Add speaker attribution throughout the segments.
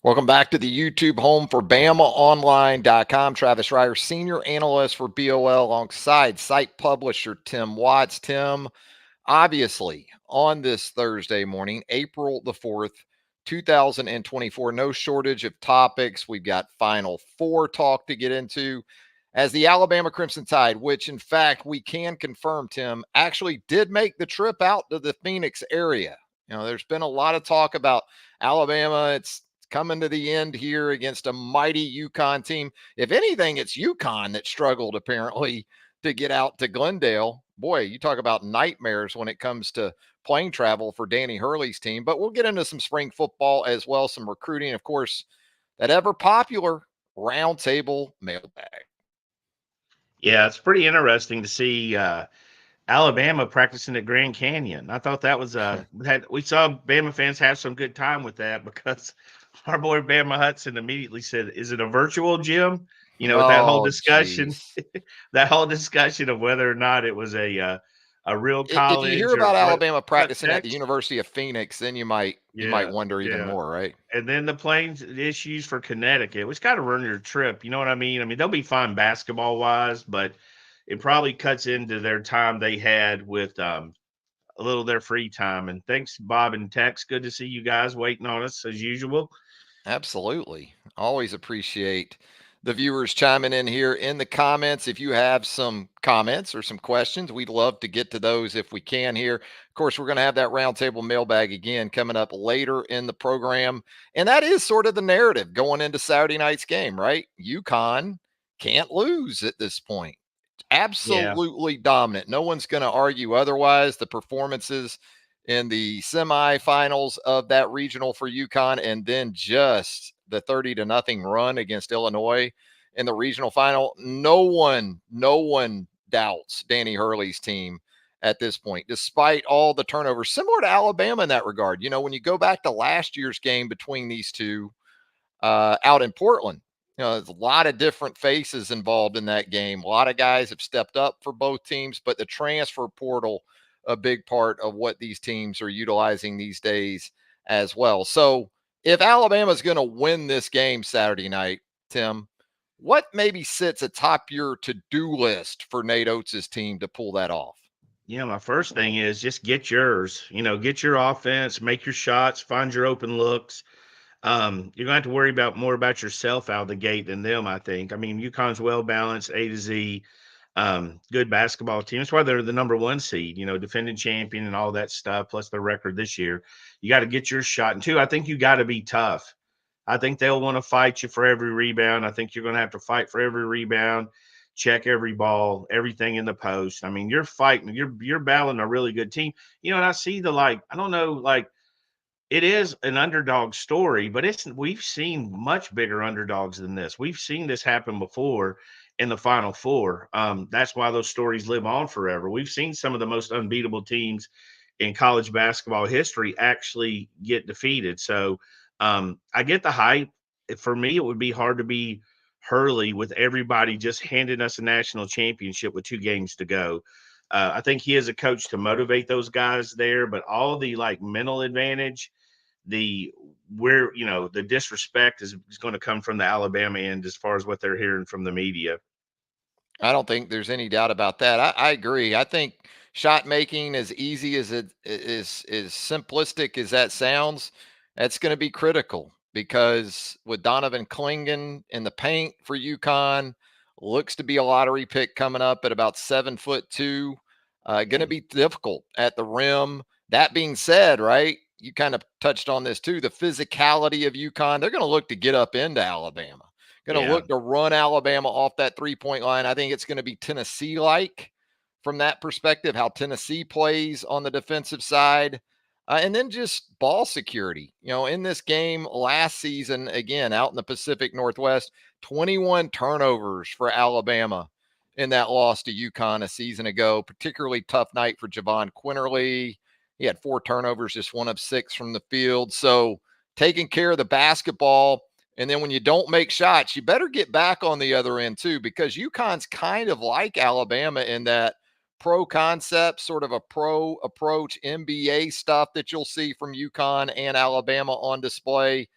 Speaker 1: Welcome back to the YouTube home for BamaOnLine.com. Travis Reier, senior analyst for BOL, alongside site publisher Tim Watts. Tim, obviously, on this Thursday morning, April the 4th, 2024, no shortage of topics. We've got Final Four talk to get into as the Alabama Crimson Tide, which in fact we can confirm, Tim, actually did make the trip out to the Phoenix area. There's been a lot of talk about Alabama. It's coming to the end here against a mighty UConn team. If anything, it's UConn that struggled apparently to get out to Glendale. Boy, you talk about nightmares when it comes to plane travel for Danny Hurley's team. But we'll get into some spring football as well, some recruiting, of course, that ever popular roundtable mailbag.
Speaker 2: Yeah, it's pretty interesting to see Alabama practicing at Grand Canyon. I thought that was we saw Bama fans have some good time with that because our boy Bama Hudson immediately said, "Is it a virtual gym?" With that whole
Speaker 1: Oh,
Speaker 2: discussion,
Speaker 1: geez.
Speaker 2: that whole discussion of whether or not it was a real
Speaker 1: If you hear
Speaker 2: college or
Speaker 1: about
Speaker 2: what
Speaker 1: Alabama practicing at the
Speaker 2: text.
Speaker 1: University of Phoenix, then you might
Speaker 2: Yeah,
Speaker 1: wonder even
Speaker 2: yeah.
Speaker 1: more, right?
Speaker 2: And then the planes issues for Connecticut, which got to ruin your trip. You know what I mean? I mean, they'll be fine basketball wise, but it probably cuts into their time they had with a little of their free time. And thanks, Bob and Tex. Good to see you guys waiting on us as usual.
Speaker 1: Absolutely. Always appreciate the viewers chiming in here in the comments. If you have some comments or some questions, we'd love to get to those if we can here. Of course, we're going to have that roundtable mailbag again coming up later in the program. And that is sort of the narrative going into Saturday night's game, right? UConn can't lose at this point.
Speaker 2: Yeah.
Speaker 1: Absolutely dominant. No one's going to argue otherwise. The performances in the semifinals of that regional for UConn, and then just the 30-0 run against Illinois in the regional final. No one doubts Danny Hurley's team at this point, despite all the turnovers, similar to Alabama in that regard. When you go back to last year's game between these two out in Portland, there's a lot of different faces involved in that game. A lot of guys have stepped up for both teams, but the transfer portal, a big part of what these teams are utilizing these days as well. So if Alabama's going to win this game Saturday night, Tim, what maybe sits atop your to-do list for Nate Oates' team to pull that off?
Speaker 2: My first thing is just get yours. Get your offense, make your shots, find your open looks. You're going to have to worry about more about yourself out of the gate than them, I think. I mean, UConn's well balanced, A to Z, good basketball team. That's why they're the number one seed, defending champion and all that stuff, plus their record this year. You got to get your shot. And two, I think you got to be tough. I think they'll want to fight you for every rebound. I think you're going to have to fight for every rebound, check every ball, everything in the post. I mean, you're fighting, you're battling a really good team. And I see I don't know, it is an underdog story, but we've seen much bigger underdogs than this. We've seen this happen before in the Final Four. That's why those stories live on forever. We've seen some of the most unbeatable teams in college basketball history actually get defeated. So I get the hype. For me, it would be hard to be Hurley with everybody just handing us a national championship with 2 games to go. I think he is a coach to motivate those guys there, but all the mental advantage, the disrespect is going to come from the Alabama end as far as what they're hearing from the media.
Speaker 1: I don't think there's any doubt about that. I agree. I think shot making, as easy as it is, as simplistic as that sounds, that's going to be critical because with Donovan Clingan in the paint for UConn, looks to be a lottery pick coming up at about 7'2". Going to be difficult at the rim. That being said, right, you kind of touched on this too. The physicality of UConn, they're going to look to get up into Alabama. Going to
Speaker 2: Yeah.
Speaker 1: look to run Alabama off that 3-point line. I think it's going to be Tennessee-like from that perspective, how Tennessee plays on the defensive side. And then just ball security. In this game last season, again, out in the Pacific Northwest, 21 turnovers for Alabama in that loss to UConn a season ago. Particularly tough night for Javon Quinterly. He had 4 turnovers, just 1 of 6 from the field. So taking care of the basketball. And then when you don't make shots, you better get back on the other end too, because UConn's kind of like Alabama in that pro concept, sort of a pro approach, NBA stuff that you'll see from UConn and Alabama on display.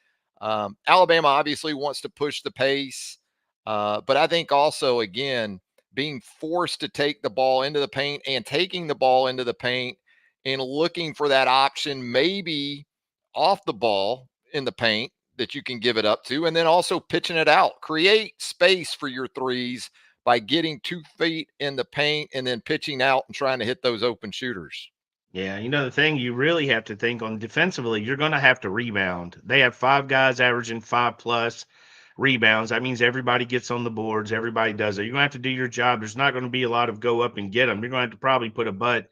Speaker 1: Alabama obviously wants to push the pace, but I think also, again, being forced to take the ball into the paint and taking the ball into the paint and looking for that option, maybe off the ball in the paint that you can give it up to, and then also pitching it out. Create space for your threes by getting 2 feet in the paint and then pitching out and trying to hit those open shooters.
Speaker 2: Yeah, the thing you really have to think on defensively, you're going to have to rebound. They have 5 guys averaging 5+ rebounds. That means everybody gets on the boards, everybody does it. You're going to have to do your job. There's not going to be a lot of go up and get them. You're going to have to probably put a butt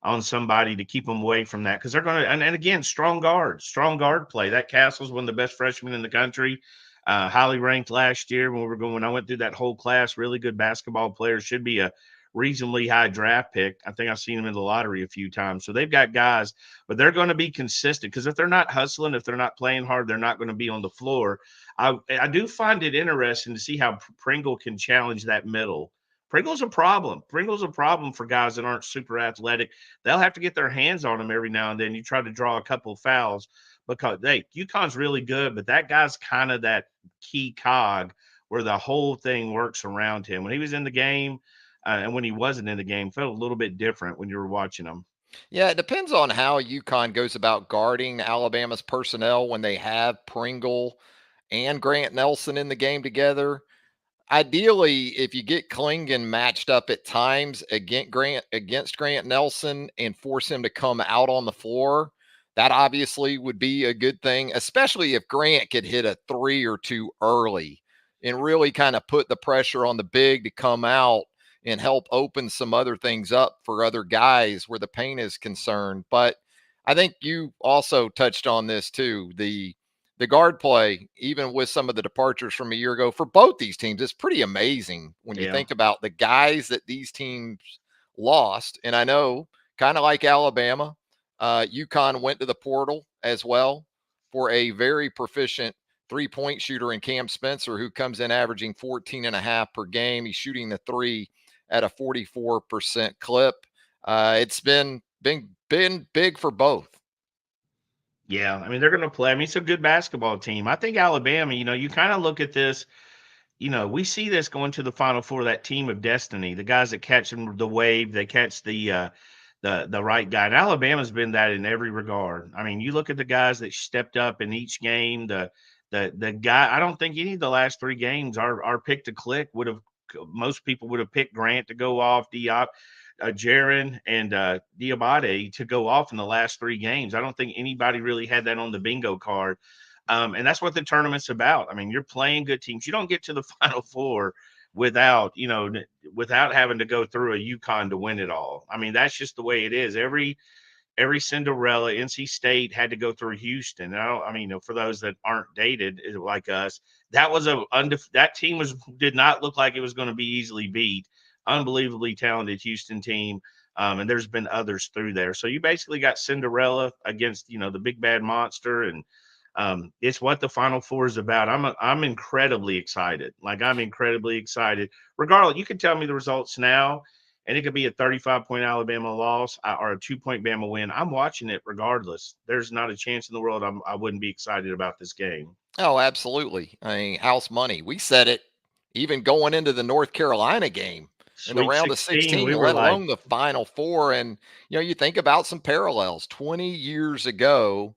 Speaker 2: on somebody to keep them away from that because they're going to, and again, strong guard play. That Castle's one of the best freshmen in the country, highly ranked last year when I went through that whole class. Really good basketball player, should be a reasonably high draft pick. I think I've seen him in the lottery a few times. So they've got guys, but they're going to be consistent because if they're not hustling, if they're not playing hard, they're not going to be on the floor. I do find it interesting to see how Pringle can challenge that middle. Pringle's a problem. Pringle's a problem for guys that aren't super athletic. They'll have to get their hands on him every now and then. You try to draw a couple of fouls because UConn's really good, but that guy's kind of that key cog where the whole thing works around him. When he was in the game, and when he wasn't in the game, felt a little bit different when you were watching him.
Speaker 1: Yeah, it depends on how UConn goes about guarding Alabama's personnel when they have Pringle and Grant Nelson in the game together. Ideally, if you get Klingon matched up at times against Grant Nelson and force him to come out on the floor, that obviously would be a good thing, especially if Grant could hit a 3 or 2 early and really kind of put the pressure on the big to come out and help open some other things up for other guys where the paint is concerned. But I think you also touched on this too. The guard play, even with some of the departures from a year ago for both these teams, is pretty amazing when you
Speaker 2: Yeah.
Speaker 1: think about the guys that these teams lost. And I know, kind of like Alabama, UConn went to the portal as well for a very proficient 3 point shooter in Cam Spencer, who comes in averaging 14 and a half per game. He's shooting the three at a 44% clip. It's been big for both.
Speaker 2: Yeah. I mean, they're going to play. I mean, it's a good basketball team. I think Alabama, you kind of look at this, we see this going to the Final Four, that team of destiny, the guys that catch the wave, they catch the right guy. And Alabama's been that in every regard. I mean, you look at the guys that stepped up in each game. The guy. I don't think any of the last 3 games our pick to click would have. Most people would have picked Grant to go off, Diop, Jaron, and Diabate to go off in the last 3 games. I don't think anybody really had that on the bingo card. And that's what the tournament's about. I mean, you're playing good teams. You don't get to the Final Four without having to go through a UConn to win it all. I mean, that's just the way it is. Every Cinderella, NC State had to go through Houston. For those that aren't dated like us, that team did not look like it was going to be easily beat. Unbelievably talented Houston team. And there's been others through there. So you basically got Cinderella against, the big bad monster. And it's what the Final Four is about. I'm incredibly excited. Like, I'm incredibly excited. Regardless, you can tell me the results now, and it could be a 35-point Alabama loss or a 2-point Bama win. I'm watching it regardless. There's not a chance in the world I wouldn't be excited about this game.
Speaker 1: Oh, absolutely. I mean, house money. We said it even going into the North Carolina game in the
Speaker 2: Sweet
Speaker 1: round of
Speaker 2: 16,
Speaker 1: 16,
Speaker 2: we were
Speaker 1: let
Speaker 2: like,
Speaker 1: alone the Final Four. And, you think about some parallels. 20 years ago,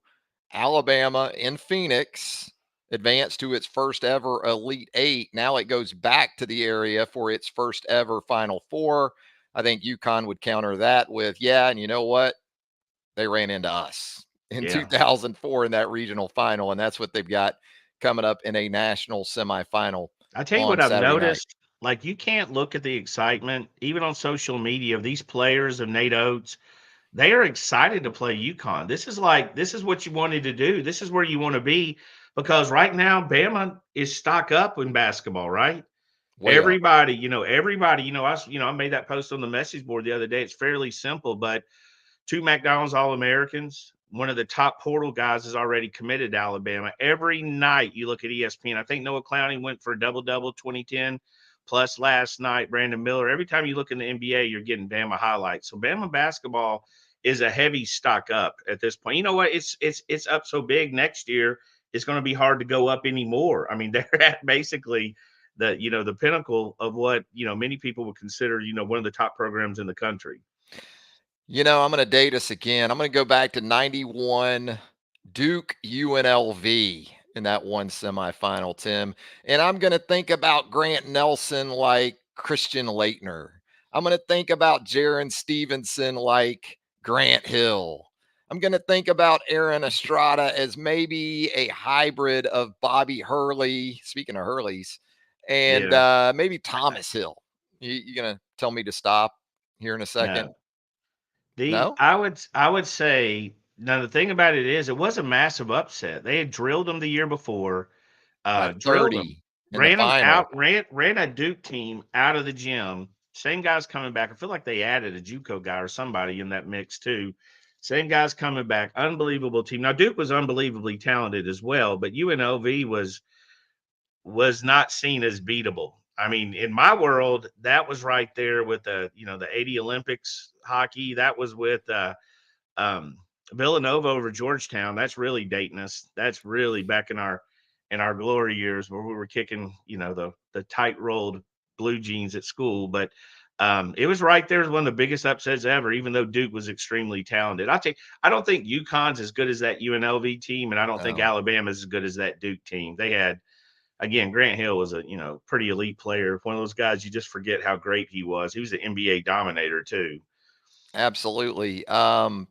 Speaker 1: Alabama in Phoenix advanced to its first ever Elite Eight. Now it goes back to the area for its first ever Final Four. I think UConn would counter that with, yeah, and you know what? They ran into us in
Speaker 2: yeah.
Speaker 1: 2004 in that regional final, and that's what they've got coming up in a national semifinal
Speaker 2: I tell you what
Speaker 1: on
Speaker 2: I've
Speaker 1: Saturday night.
Speaker 2: noticed, like, you can't look at the excitement, even on social media, of these players of Nate Oates. They are excited to play UConn. This is what you wanted to do. This is where you want to be because right now Bama is stock up in basketball, right?
Speaker 1: Way up.
Speaker 2: Everybody, I made that post on the message board the other day. It's fairly simple, but 2 McDonald's All-Americans, one of the top portal guys is already committed to Alabama. Every night you look at ESPN, I think Noah Clowney went for a double-double 2010 plus last night, Brandon Miller. Every time you look in the NBA, you're getting Bama highlights. So Bama basketball is a heavy stock up at this point. You know what? It's up so big next year it's going to be hard to go up anymore. I mean, they're at basically the pinnacle of what many people would consider one of the top programs in the country.
Speaker 1: I'm going to date us again. I'm going to go back to 91 Duke UNLV in that one semifinal, Tim. And I'm going to think about Grant Nelson like Christian Leitner. I'm going to think about Jaron Stevenson like Grant Hill. I'm going to think about Aaron Estrada as maybe a hybrid of Bobby Hurley, speaking of Hurleys, and
Speaker 2: Yeah.
Speaker 1: maybe Thomas Hill. You going to tell me to stop here in a second?
Speaker 2: No. The
Speaker 1: No?
Speaker 2: I would say now the thing about it is it was a massive upset. They had drilled them the year before,
Speaker 1: By
Speaker 2: drilled them,
Speaker 1: 30 in the
Speaker 2: ran them
Speaker 1: final.
Speaker 2: out, ran a Duke team out of the gym. Same guys coming back. I feel like they added a JUCO guy or somebody in that mix too. Same guys coming back. Unbelievable team. Now Duke was unbelievably talented as well, but UNLV was not seen as beatable. I mean, in my world, that was right there with the 80 Olympics hockey. That was with um, Villanova over Georgetown. That's really dating us. That's really back in our glory years where we were kicking, the tight rolled blue jeans at school. But it was right there as one of the biggest upsets ever, even though Duke was extremely talented. I don't think UConn's as good as that UNLV team, and I don't think
Speaker 1: No,
Speaker 2: Alabama's as good as that Duke team. They had again, Grant Hill was a pretty elite player. One of those guys you just forget how great he was. He was an NBA dominator too.
Speaker 1: absolutely. And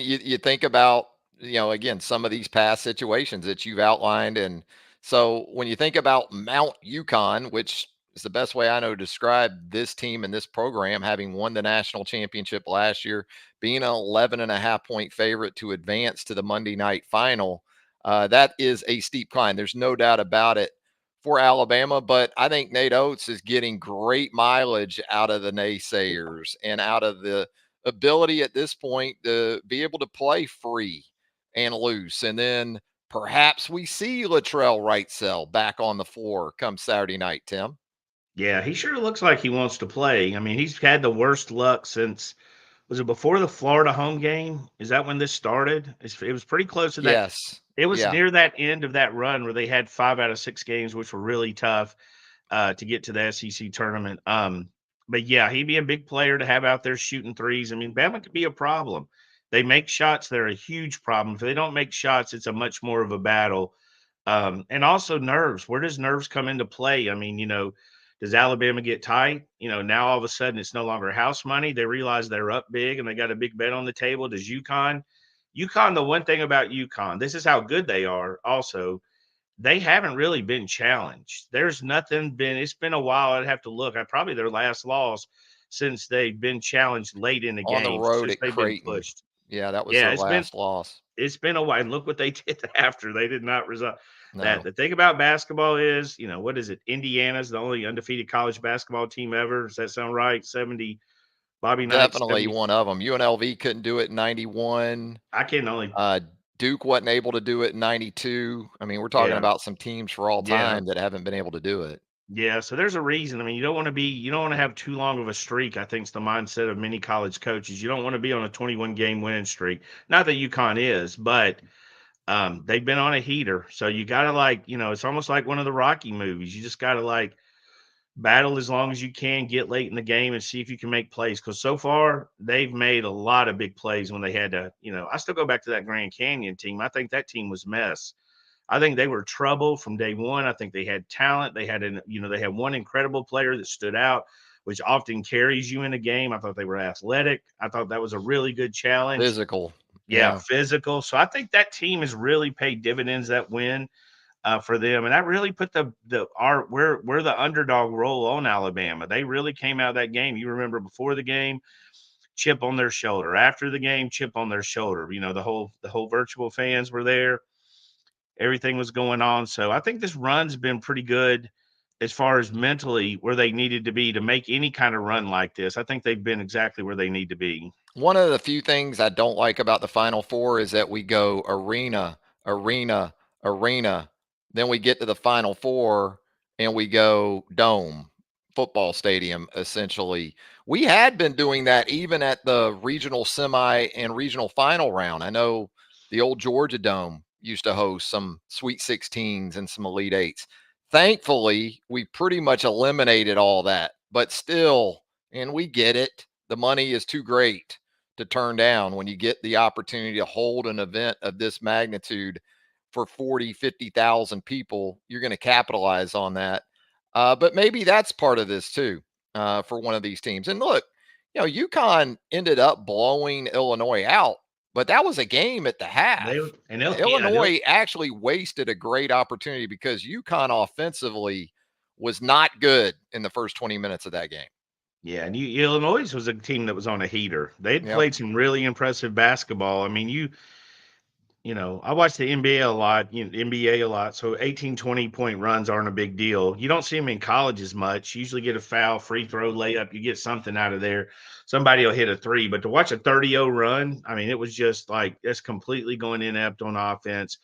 Speaker 1: you think about, again, some of these past situations that you've outlined. And so when you think about Mount UConn, which is the best way I know to describe this team and this program, having won the national championship last year, being an 11.5 point favorite to advance to the Monday night final, that is a steep climb. There's no doubt about it for Alabama, but I think Nate Oates is getting great mileage out of the naysayers and out of the ability at this point to be able to play free and loose. And then perhaps we see Latrell Wrightsell back on the floor come Saturday night, Tim.
Speaker 2: Yeah, he sure looks like he wants to play. I mean, he's had the worst luck since was it before the Florida home game? Is that when this started? It was pretty close to that.
Speaker 1: Yes.
Speaker 2: It was
Speaker 1: Yeah.
Speaker 2: near that end of that run where they had 5 out of 6 games, which were really tough to get to the SEC tournament. But yeah, he'd be a big player to have out there shooting threes. I mean, Bama could be a problem. They make shots; they're a huge problem. If they don't make shots, it's a much more of a battle. And also nerves. Where does nerves come into play? I mean, does Alabama get tight? Now all of a sudden it's no longer house money. They realize they're up big and they got a big bet on the table. Does UConn, the one thing about UConn, this is how good they are also, they haven't really been challenged. There's nothing been, it's been a while. I'd have to look. I probably their last loss since they've been challenged late in the
Speaker 1: On the
Speaker 2: game,
Speaker 1: road
Speaker 2: since
Speaker 1: at
Speaker 2: they've been
Speaker 1: Creighton.
Speaker 2: pushed.
Speaker 1: Yeah, that was
Speaker 2: Yeah,
Speaker 1: their
Speaker 2: it's been
Speaker 1: last loss.
Speaker 2: it's been a while. And look what they did after. They did not resolve that.
Speaker 1: No,
Speaker 2: The thing about basketball is, what is it? Indiana's the only undefeated college basketball team ever. Does that sound right? 70 Bobby Knight,
Speaker 1: definitely
Speaker 2: 70.
Speaker 1: one of them. UNLV couldn't do it in 91.
Speaker 2: I can only
Speaker 1: Uh, Duke wasn't able to do it in 92. I mean, we're talking
Speaker 2: yeah.
Speaker 1: about some teams for all
Speaker 2: Yeah.
Speaker 1: time that haven't been able to do it.
Speaker 2: Yeah, so there's a reason. I mean, you don't want to have too long of a streak. I think it's the mindset of many college coaches. You don't want to be on a 21 game winning streak. Not that UConn is, but they've been on a heater. So you got to it's almost like one of the Rocky movies. You just got to battle as long as you can, get late in the game and see if you can make plays. Because so far they've made a lot of big plays when they had to, I still go back to that Grand Canyon team. I think that team was mess. I think they were trouble from day one. I think they had talent. They had one incredible player that stood out, which often carries you in a game. I thought they were athletic. I thought that was a really good challenge.
Speaker 1: Physical.
Speaker 2: Yeah,
Speaker 1: Yeah.
Speaker 2: physical. So I think that team has really paid dividends, that win for them, and that really put we're the underdog role on Alabama. They really came out of that game. You remember before the game, chip on their shoulder. After the game, chip on their shoulder. The whole virtual fans were there, everything was going on. So I think this run's been pretty good as far as mentally where they needed to be to make any kind of run like this. I think they've been exactly where they need to be.
Speaker 1: One of the few things I don't like about the Final Four is that we go arena, arena, arena. Then we get to the Final Four and we go dome, football stadium, essentially. We had been doing that even at the regional semi and regional final round. I know the old Georgia Dome used to host some Sweet 16s and some Elite Eights. Thankfully, we pretty much eliminated all that, but still, and we get it, the money is too great to turn down when you get the opportunity to hold an event of this magnitude for 40, 50,000 people. You're going to capitalize on that. But maybe that's part of this too, for one of these teams. And look, UConn ended up blowing Illinois out, but that was a game at the half.
Speaker 2: They'll
Speaker 1: Illinois actually wasted a great opportunity because UConn offensively was not good in the first 20 minutes of that game.
Speaker 2: Yeah, and Illinois was a team that was on a heater. They'd
Speaker 1: Yep.
Speaker 2: played some really impressive basketball. I mean, I watch the NBA a lot. So 18, 20-point runs aren't a big deal. You don't see them in college as much. You usually get a foul, free throw, layup. You get something out of there. Somebody will hit a three. But to watch a 30-0 run, I mean, it was just like it's completely going inept on offense.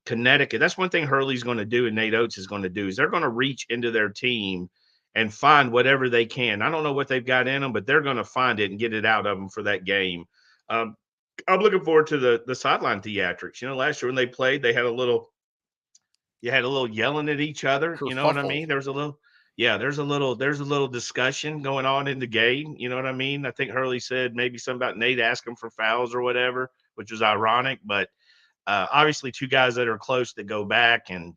Speaker 2: Connecticut, that's one thing Hurley's going to do and Nate Oates is going to do is they're going to reach into their team and find whatever they can. I don't know what they've got in them, but they're going to find it and get it out of them for that game. I'm looking forward to the sideline theatrics. Last year when they played, they had a little yelling at each other. You know what I
Speaker 1: Kerfuffle.
Speaker 2: mean? There's a little discussion going on in the game. You know what I mean? I think Hurley said maybe something about Nate asking for fouls or whatever, which was ironic. But obviously, two guys that are close that go back and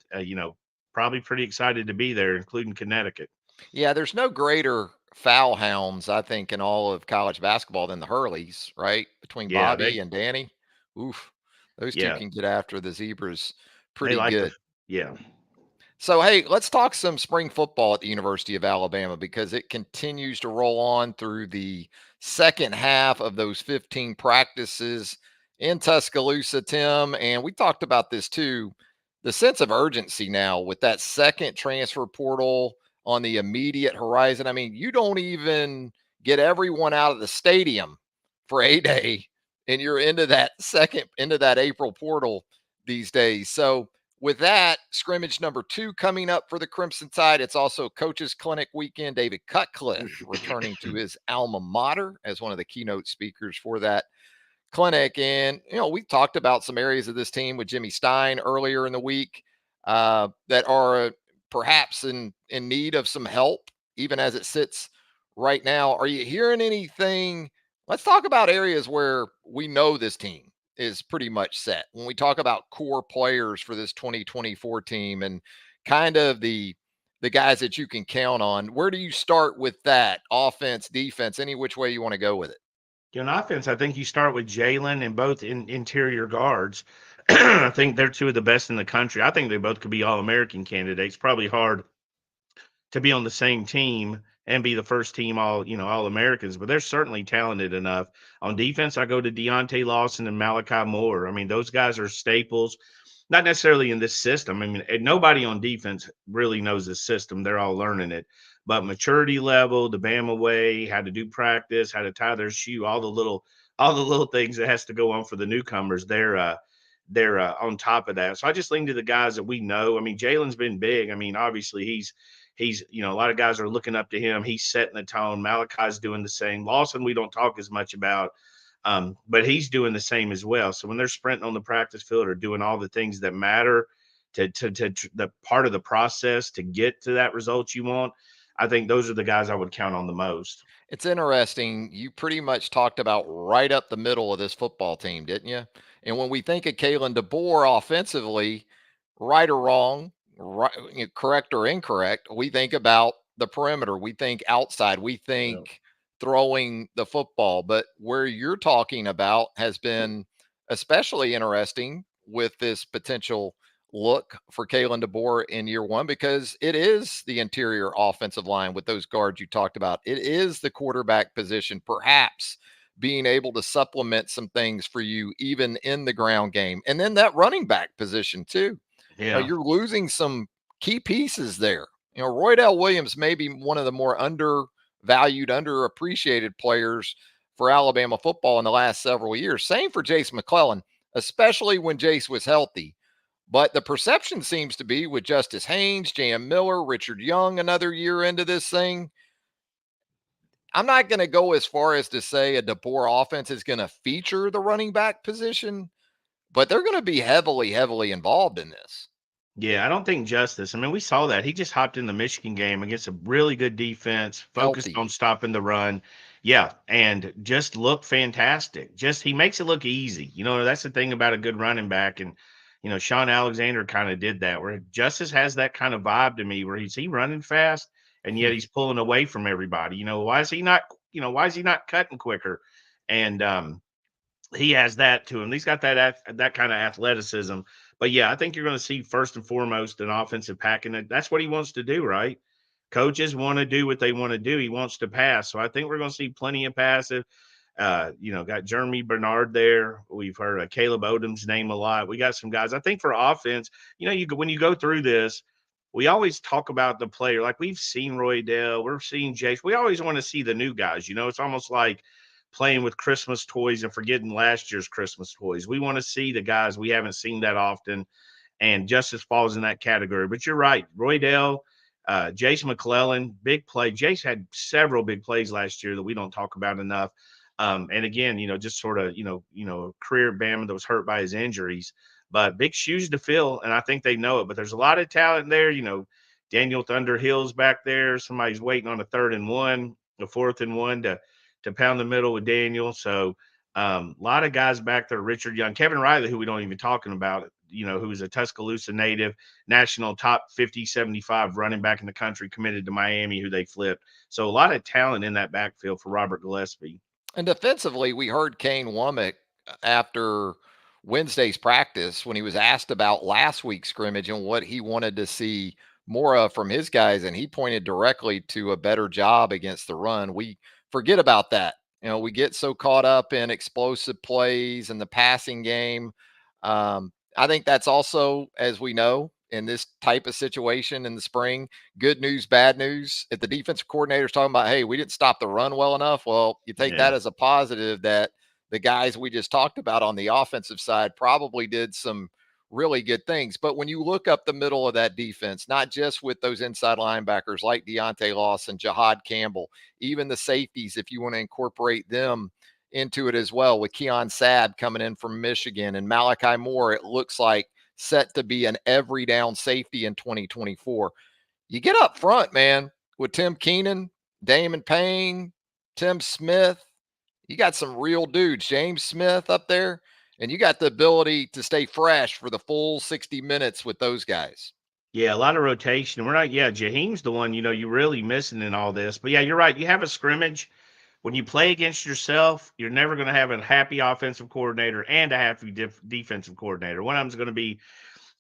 Speaker 2: probably pretty excited to be there, including Connecticut.
Speaker 1: Yeah, there's no greater foul hounds, I think, in all of college basketball than the Hurleys, right? Between
Speaker 2: Yeah,
Speaker 1: Bobby and Danny. Oof. Those two
Speaker 2: yeah,
Speaker 1: can get after the Zebras
Speaker 2: they
Speaker 1: pretty
Speaker 2: like
Speaker 1: good.
Speaker 2: yeah.
Speaker 1: So, hey, let's talk some spring football at the University of Alabama because it continues to roll on through the second half of those 15 practices in Tuscaloosa, Tim. And we talked about this too, the sense of urgency now with that second transfer portal on the immediate horizon. I mean, you don't even get everyone out of the stadium for a day, and you're into that April portal these days. So, with that, scrimmage number 2 coming up for the Crimson Tide. It's also Coaches Clinic weekend. David Cutcliffe returning to his alma mater as one of the keynote speakers for that clinic. And, we talked about some areas of this team with Jimmy Stein earlier in the week that are perhaps in need of some help, even as it sits right now. Are you hearing anything? Let's talk about areas where we know this team is pretty much set. When we talk about core players for this 2024 team and kind of the guys that you can count on, where do you start with that? Offense, defense, any which way you want to go with it?
Speaker 2: On offense, I think you start with Jalen and both interior guards. I think they're two of the best in the country. I think they both could be All-American candidates. Probably hard to be on the same team and be the first team All-Americans, but they're certainly talented enough. On defense, I go to Deontay Lawson and Malachi Moore. I mean, those guys are staples, not necessarily in this system. I mean, nobody on defense really knows this system. They're all learning it. But maturity level, the Bama way, how to do practice, how to tie their shoe, all the little things that has to go on for the newcomers, they're on top of that. So I just lean to the guys that we know. I mean, Jalen's been big. I mean, obviously he's a lot of guys are looking up to him. He's setting the tone. Malachi's doing the same. Lawson, we don't talk as much about, but he's doing the same as well. So when they're sprinting on the practice field or doing all the things that matter to the part of the process to get to that result you want, I think those are the guys I would count on the most.
Speaker 1: It's interesting. You pretty much talked about right up the middle of this football team, didn't you? And when we think of Kalen DeBoer offensively, right or wrong, right, correct or incorrect, we think about the perimeter. We think outside. We
Speaker 2: Yeah.
Speaker 1: think throwing the football. But where you're talking about has been especially interesting with this potential look for Kalen DeBoer in year one because it is the interior offensive line with those guards you talked about. It is the quarterback position, perhaps being able to supplement some things for you even in the ground game. And then that running back position too.
Speaker 2: Yeah.
Speaker 1: You're losing some key pieces there. Roydell Williams may be one of the more undervalued, underappreciated players for Alabama football in the last several years. Same for Jace McClellan, especially when Jace was healthy. But the perception seems to be with Justice Haynes, J.M. Miller, Richard Young, another year into this thing. I'm not going to go as far as to say a DeBoer offense is going to feature the running back position, but they're going to be heavily, heavily involved in this.
Speaker 2: Yeah, I don't think Justice. I mean, we saw that. He just hopped in the Michigan game against a really good defense, focused on
Speaker 1: Healthy.
Speaker 2: stopping the run. Yeah, and just looked fantastic. Just he makes it look easy. That's the thing about a good running back. And Sean Alexander kind of did that, where Justice has that kind of vibe to me, where he's he running fast and yet he's pulling away from everybody. Why is he not? Why is he not cutting quicker? And he has that to him. He's got that kind of athleticism. But yeah, I think you're going to see first and foremost an offensive pack, and that's what he wants to do, right? Coaches want to do what they want to do. He wants to pass, so I think we're going to see plenty of passive. Got Jeremy Bernard there. We've heard Caleb Odom's name a lot. We got some guys. I think for offense, when you go through this, we always talk about the player. Like we've seen Roy Dell, we're seeing Jace. We always want to see the new guys. It's almost like playing with Christmas toys and forgetting last year's Christmas toys. We want to see the guys we haven't seen that often, and Justice falls in that category. But you're right, Roy Dell, Jace McClellan, big play. Jace had several big plays last year that we don't talk about enough. And again, just sort of, career Bama that was hurt by his injuries, but big shoes to fill. And I think they know it, but there's a lot of talent there. Daniel Thunder Hill's back there. Somebody's waiting on a 3rd and 1, a 4th and 1 to pound the middle with Daniel. So a lot of guys back there, Richard Young, Kevin Riley, who we don't even talking about, who is a Tuscaloosa native, national top 50, 75 running back in the country, committed to Miami, who they flipped. So a lot of talent in that backfield for Robert Gillespie.
Speaker 1: And defensively, we heard Kane Womack after Wednesday's practice when he was asked about last week's scrimmage and what he wanted to see more of from his guys. And he pointed directly to a better job against the run. We forget about that. We get so caught up in explosive plays and the passing game. I think that's also, as we know, in this type of situation in the spring, good news, bad news. If the defensive coordinator is talking about, hey, we didn't stop the run well enough, well, you take that
Speaker 2: Yeah.
Speaker 1: as a positive that the guys we just talked about on the offensive side probably did some really good things. But when you look up the middle of that defense, not just with those inside linebackers like Deontay Lawson, Jahad Campbell, even the safeties, if you want to incorporate them into it as well, with Keon Sabb coming in from Michigan and Malachi Moore, it looks like set to be an every down safety in 2024. You get up front, man, with Tim Keenan, Damon Payne, Tim Smith. You got some real dudes, James Smith up there, and you got the ability to stay fresh for the full 60 minutes with those guys.
Speaker 2: Yeah, a lot of rotation. We're not, yeah, Jaheim's the one, you're really missing in all this. But yeah, you're right. You have a scrimmage. When you play against yourself, you're never going to have a happy offensive coordinator and a happy defensive coordinator. One of them's going to be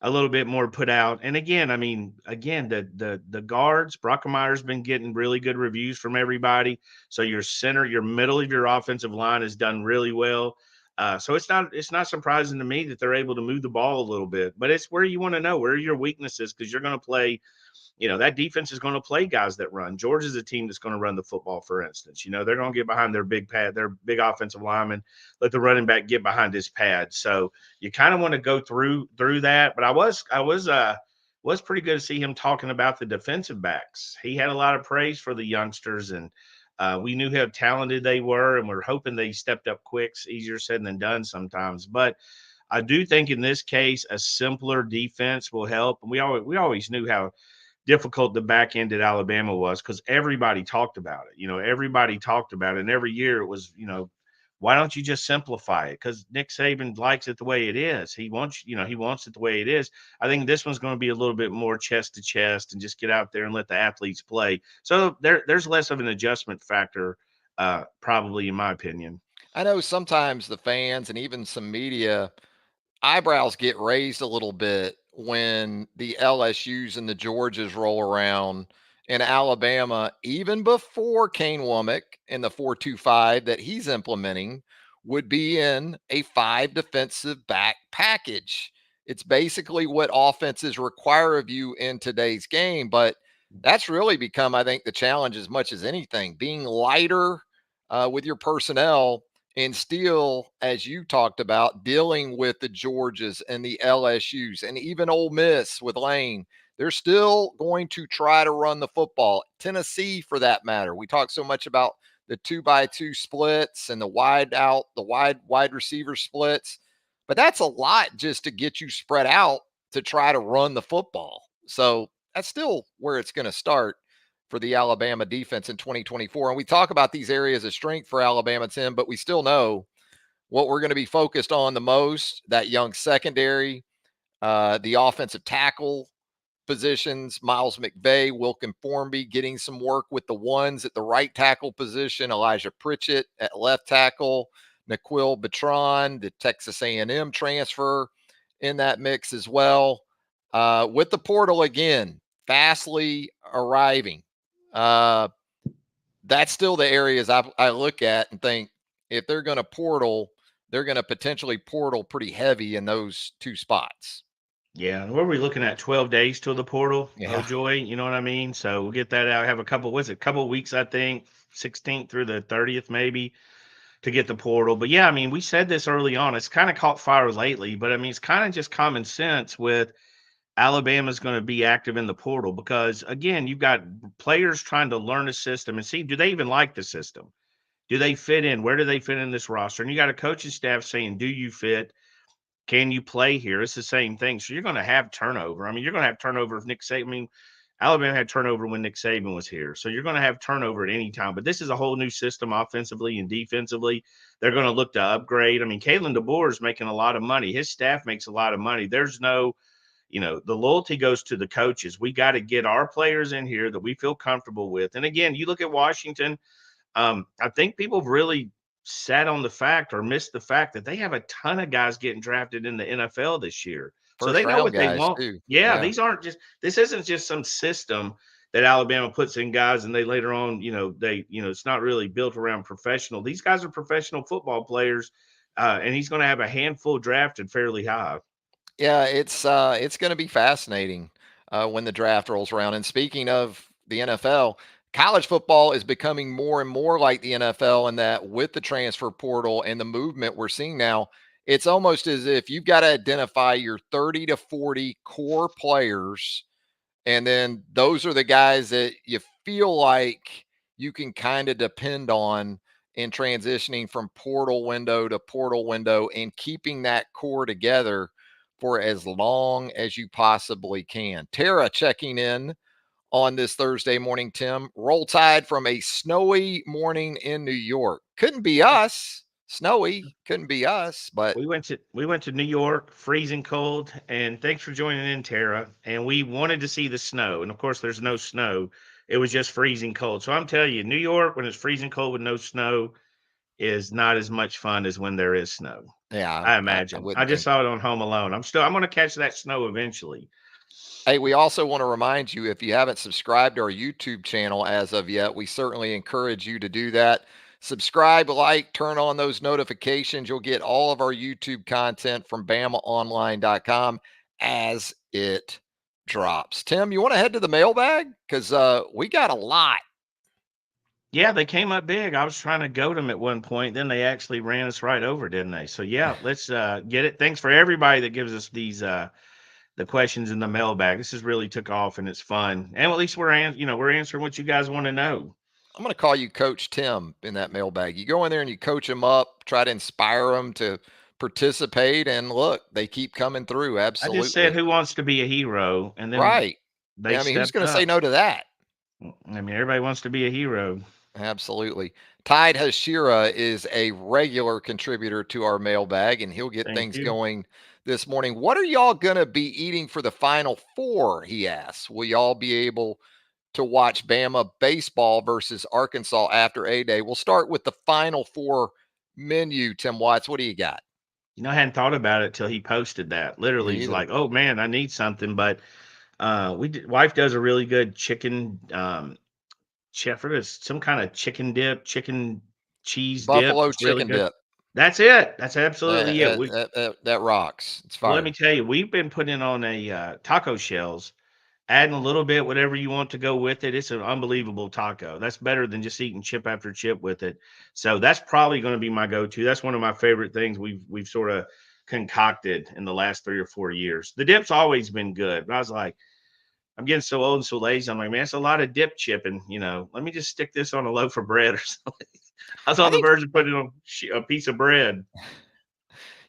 Speaker 2: a little bit more put out. And again, I mean, the guards, Brockermeyer's been getting really good reviews from everybody. So your center, your middle of your offensive line has done really well. So it's not surprising to me that they're able to move the ball a little bit, but it's where you want to know where are your weaknesses, because you're going to play, that defense is going to play guys that run. Georgia's a team that's going to run the football, for instance. They're going to get behind their big pad, their big offensive lineman, let the running back get behind his pad. So you kind of want to go through that. But I was pretty good to see him talking about the defensive backs. He had a lot of praise for the youngsters, and we knew how talented they were, and we're hoping they stepped up quick. It's easier said than done sometimes, but I do think in this case a simpler defense will help. And we always knew how difficult the back end at Alabama was, because everybody talked about it. Everybody talked about it. And every year it was, why don't you just simplify it? Because Nick Saban likes it the way it is. He wants it the way it is. I think this one's going to be a little bit more chest to chest and just get out there and let the athletes play. So there's less of an adjustment factor, probably, in my opinion.
Speaker 1: I know sometimes the fans and even some media eyebrows get raised a little bit when the LSUs and the Georgias roll around in Alabama, even before Kane Womack in the 4-2-5 that he's implementing would be in a 5 defensive back package. It's basically what offenses require of you in today's game, but that's really become, I think, the challenge as much as anything, being lighter with your personnel and still, as you talked about, dealing with the Georgias and the LSUs and even Ole Miss with Lane. They're still going to try to run the football. Tennessee, for that matter. We talk so much about the 2-by-2 splits and the wide receiver splits, but that's a lot just to get you spread out to try to run the football. So that's still where it's going to start for the Alabama defense in 2024. And we talk about these areas of strength for Alabama, Tim, but we still know what we're going to be focused on the most, that young secondary, the offensive tackle positions, Miles McVay, Wilkin Formby getting some work with the ones at the right tackle position, Elijah Pritchett at left tackle, Naquil Batron, the Texas A&M transfer in that mix as well. With the portal again, fastly arriving. That's still the areas I look at and think if they're going to portal, they're going to potentially portal pretty heavy in those two spots.
Speaker 2: Yeah, what are we looking at? 12 days till the portal. Oh
Speaker 1: Yeah.
Speaker 2: joy, you know what I mean? So we'll get that out. Have a couple, what's it, couple weeks, I think, 16th through the 30th, maybe, to get the portal. But yeah, I mean, we said this early on. It's kind of caught fire lately, but I mean, it's kind of just common sense with Alabama's going to be active in the portal because again, you've got players trying to learn the system and see, do they even like the system? Do they fit in? Where do they fit in this roster? And you got a coaching staff saying, do you fit? Can you play here? It's the same thing. So you're going to have turnover. I mean, you're going to have turnover if Nick Saban. I mean, Alabama had turnover when Nick Saban was here. So you're going to have turnover at any time. But this is a whole new system offensively and defensively. They're going to look to upgrade. I mean, Kalen DeBoer is making a lot of money. His staff makes a lot of money. There's no, the loyalty goes to the coaches. We got to get our players in here that we feel comfortable with. And again, you look at Washington. I think people have really sat on the fact or missed the fact that they have a ton of guys getting drafted in the NFL this year. So
Speaker 1: First
Speaker 2: they know
Speaker 1: round
Speaker 2: what they
Speaker 1: guys
Speaker 2: want.
Speaker 1: too.
Speaker 2: Yeah,
Speaker 1: Yeah.
Speaker 2: this isn't just some system that Alabama puts in guys and they later on, it's not really built around professional. These guys are professional football players, and he's going to have a handful drafted fairly high.
Speaker 1: Yeah, it's going to be fascinating when the draft rolls around. And speaking of the NFL, college football is becoming more and more like the NFL in that with the transfer portal and the movement we're seeing now, it's almost as if you've got to identify your 30 to 40 core players, and then those are the guys that you feel like you can kind of depend on in transitioning from portal window to portal window and keeping that core together for as long as you possibly can. Tara checking in on this Thursday morning, Tim. Roll Tide from a snowy morning in New York. Couldn't be us. Snowy, couldn't be us, but
Speaker 2: We went to New York, freezing cold, and thanks for joining in, Tara. And we wanted to see the snow, and of course, there's no snow. It was just freezing cold. So I'm telling you, New York, when it's freezing cold with no snow, is not as much fun as when there is snow.
Speaker 1: yeah,
Speaker 2: I
Speaker 1: I
Speaker 2: imagine. I
Speaker 1: wouldn't
Speaker 2: just
Speaker 1: think.
Speaker 2: saw it on Home Alone. I'm going to catch that snow eventually.
Speaker 1: Hey, we also want to remind you if you haven't subscribed to our YouTube channel as of yet, we certainly encourage you to do that. Subscribe, like, turn on those notifications. You'll get all of our YouTube content from BamaOnLine.com as it drops. Tim, you want to head to the mailbag? Because we got a lot.
Speaker 2: Yeah, they came up big. I was trying to goat them at one point. Then they actually ran us right over, didn't they? So yeah, let's get it. Thanks for everybody that gives us these the questions in the mailbag. This has really took off and it's fun. And at least we're answering what you guys want to know.
Speaker 1: I'm going to call you Coach Tim in that mailbag. You go in there and you coach them up, try to inspire them to participate, and look, they keep coming through.
Speaker 2: I just said
Speaker 1: Absolutely.
Speaker 2: who wants to be a hero, and then
Speaker 1: Right.
Speaker 2: they
Speaker 1: Yeah, I mean, who's
Speaker 2: stepped
Speaker 1: going to say
Speaker 2: up.
Speaker 1: no to that?
Speaker 2: I mean, everybody wants to be a hero.
Speaker 1: Absolutely. Tide Hashira is a regular contributor to our mailbag, and he'll get
Speaker 2: Thank
Speaker 1: things
Speaker 2: you.
Speaker 1: going this morning. What are y'all going to be eating for the Final Four? He asks. Will y'all be able to watch Bama baseball versus Arkansas after A Day? We'll start with the Final Four menu. Tim Watts, what do you got?
Speaker 2: I hadn't thought about it till he posted that. Literally,
Speaker 1: Me
Speaker 2: he's
Speaker 1: either.
Speaker 2: like, "Oh man, I need something." But wife does a really good chicken chef. It is some kind of chicken dip, chicken cheese dip.
Speaker 1: Buffalo
Speaker 2: It's really
Speaker 1: chicken
Speaker 2: good.
Speaker 1: dip.
Speaker 2: That's it. That's absolutely it.
Speaker 1: That rocks. It's
Speaker 2: Well, let me
Speaker 1: fire.
Speaker 2: tell you, we've been putting on a taco shells, adding a little bit, whatever you want to go with it. It's an unbelievable taco. That's better than just eating chip after chip with it. So that's probably going to be my go-to. That's one of my favorite things we've sort of concocted in the last 3 or 4 years. The dip's always been good, but I was like, I'm getting so old and so lazy. I'm like, man, it's a lot of dip chipping. Let me just stick this on a loaf of bread or something. I was
Speaker 1: I
Speaker 2: on the
Speaker 1: think
Speaker 2: verge of putting it on a piece of bread.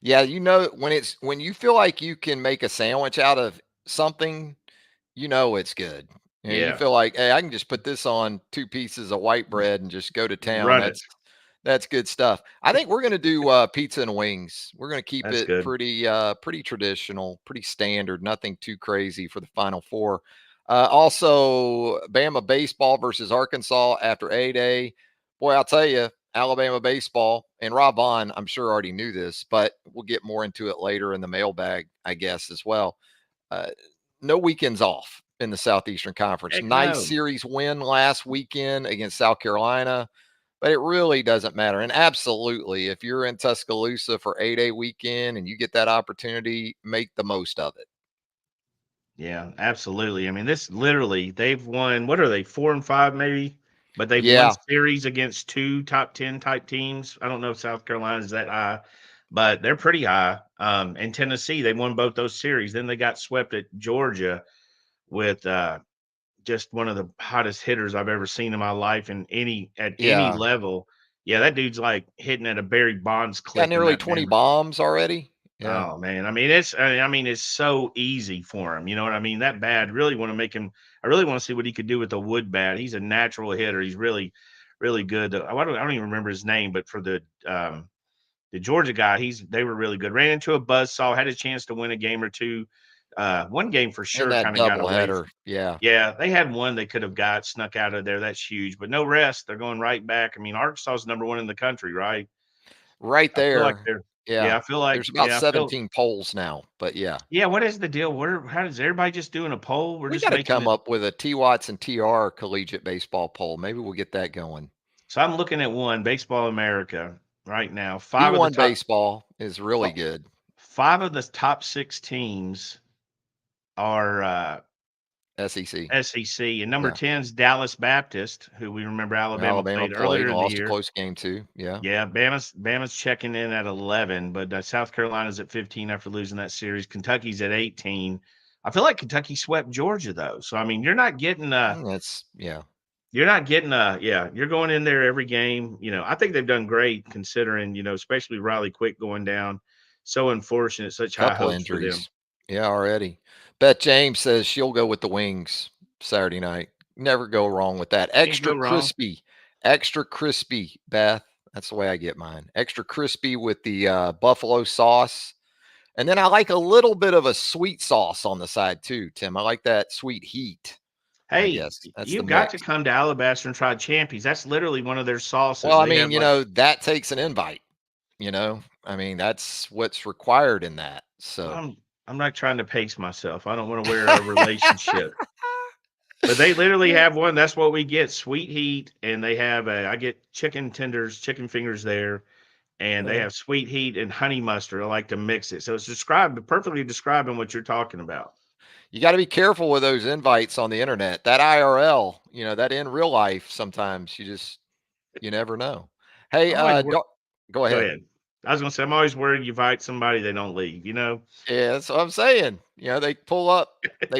Speaker 1: Yeah, when you feel like you can make a sandwich out of something, it's good. You
Speaker 2: Yeah,
Speaker 1: feel like, hey, I can just put this on 2 pieces of white bread and just go to town.
Speaker 2: run it.
Speaker 1: That's good stuff. I think we're gonna do pizza and wings. We're gonna keep
Speaker 2: That's
Speaker 1: it
Speaker 2: good.
Speaker 1: pretty traditional, pretty standard, nothing too crazy for the Final Four. Also, Bama baseball versus Arkansas after A-Day. Boy, I'll tell you, Alabama baseball and Rob Vaughn, I'm sure already knew this, but we'll get more into it later in the mailbag, I guess, as well. Uh, no weekends off in the Southeastern Conference.
Speaker 2: Heck
Speaker 1: Nice
Speaker 2: no.
Speaker 1: series win last weekend against South Carolina, but it really doesn't matter. And absolutely, if you're in Tuscaloosa for 8-day weekend and you get that opportunity, make the most of it.
Speaker 2: Yeah, absolutely. I mean, this literally, they've won, what are they, 4 and 5 maybe? But they've won
Speaker 1: Yeah,
Speaker 2: series against two top 10 type teams. I don't know if South Carolina is that high, but they're pretty high. And Tennessee, they won both those series. Then they got swept at Georgia with just one of the hottest hitters I've ever seen in my life and at any
Speaker 1: yeah.
Speaker 2: level. Yeah, that dude's like hitting at a Barry Bonds
Speaker 1: Got
Speaker 2: clip in
Speaker 1: nearly
Speaker 2: that
Speaker 1: 20
Speaker 2: Bama.
Speaker 1: bombs already. Yeah.
Speaker 2: Oh man, I mean it's so easy for him. You know what I mean? That bad really want to make him. I really want to see what he could do with the wood bat. He's a natural hitter. He's really, really good. I don't even remember his name, but for the Georgia guy, they were really good. Ran into a buzzsaw, had a chance to win a game or two. One game for
Speaker 1: In
Speaker 2: sure
Speaker 1: that
Speaker 2: kind of got
Speaker 1: double
Speaker 2: away
Speaker 1: header.
Speaker 2: from.
Speaker 1: Yeah.
Speaker 2: Yeah, they had one they could have got snuck out of there. That's huge, but no rest. They're going right back. I mean, Arkansas's number one in the country, right?
Speaker 1: Right
Speaker 2: I feel like
Speaker 1: there.
Speaker 2: they're.
Speaker 1: Yeah. There's about
Speaker 2: Yeah, I feel
Speaker 1: 17 polls now, but yeah.
Speaker 2: yeah, what is the deal? How does everybody just doing a poll? We're
Speaker 1: We
Speaker 2: just
Speaker 1: got to
Speaker 2: making
Speaker 1: come
Speaker 2: it.
Speaker 1: up with a T Watts and TR collegiate baseball poll. Maybe we'll get that going.
Speaker 2: So I'm looking at one Baseball America right now.
Speaker 1: D1 baseball is really
Speaker 2: fi-
Speaker 1: good.
Speaker 2: five of the top six teams are
Speaker 1: SEC.
Speaker 2: SEC, and number
Speaker 1: Yeah.
Speaker 2: 10 is Dallas Baptist, who we remember Alabama
Speaker 1: Alabama
Speaker 2: played
Speaker 1: played
Speaker 2: earlier
Speaker 1: and
Speaker 2: in the
Speaker 1: lost a
Speaker 2: year.
Speaker 1: close game too. Yeah.
Speaker 2: Yeah, Bama's checking in at 11, but South Carolina's at 15 after losing that series. Kentucky's at 18. I feel like Kentucky swept Georgia though, so I mean
Speaker 1: That's yeah.
Speaker 2: you're not getting yeah, you're going in there every game. I think they've done great considering, especially Riley Quick going down. So unfortunate, such high
Speaker 1: Couple
Speaker 2: hopes for them.
Speaker 1: injuries. Yeah, already. Beth James says she'll go with the wings Saturday night. Never go wrong with that.
Speaker 2: Can't go wrong.
Speaker 1: Extra crispy, Beth. That's the way I get mine. Extra crispy with the buffalo sauce. And then I like a little bit of a sweet sauce on the side too, Tim. I like that sweet heat, I
Speaker 2: Hey,
Speaker 1: guess. That's the
Speaker 2: you've got to
Speaker 1: mix.
Speaker 2: come to Alabaster and try Champions. That's literally one of their sauces.
Speaker 1: Well, I
Speaker 2: They
Speaker 1: mean,
Speaker 2: have like
Speaker 1: that takes an invite, I mean, that's what's required in that.
Speaker 2: well,
Speaker 1: So
Speaker 2: I'm not trying to pace myself. I don't want to wear a relationship. But they literally have one. That's what we get, sweet heat, and they have I get chicken tenders, chicken fingers there, and they
Speaker 1: Uh,
Speaker 2: have sweet heat and honey mustard. I like to mix it. So it's perfectly describing what you're talking about.
Speaker 1: you got to be careful with those invites on the internet. That IRL, that in real life, sometimes you never know. Hey,
Speaker 2: I'm always wor
Speaker 1: go
Speaker 2: Go
Speaker 1: ahead.
Speaker 2: ahead. I was gonna say, I'm always worried you invite somebody, they don't leave, you know?
Speaker 1: Yeah, that's what I'm saying. They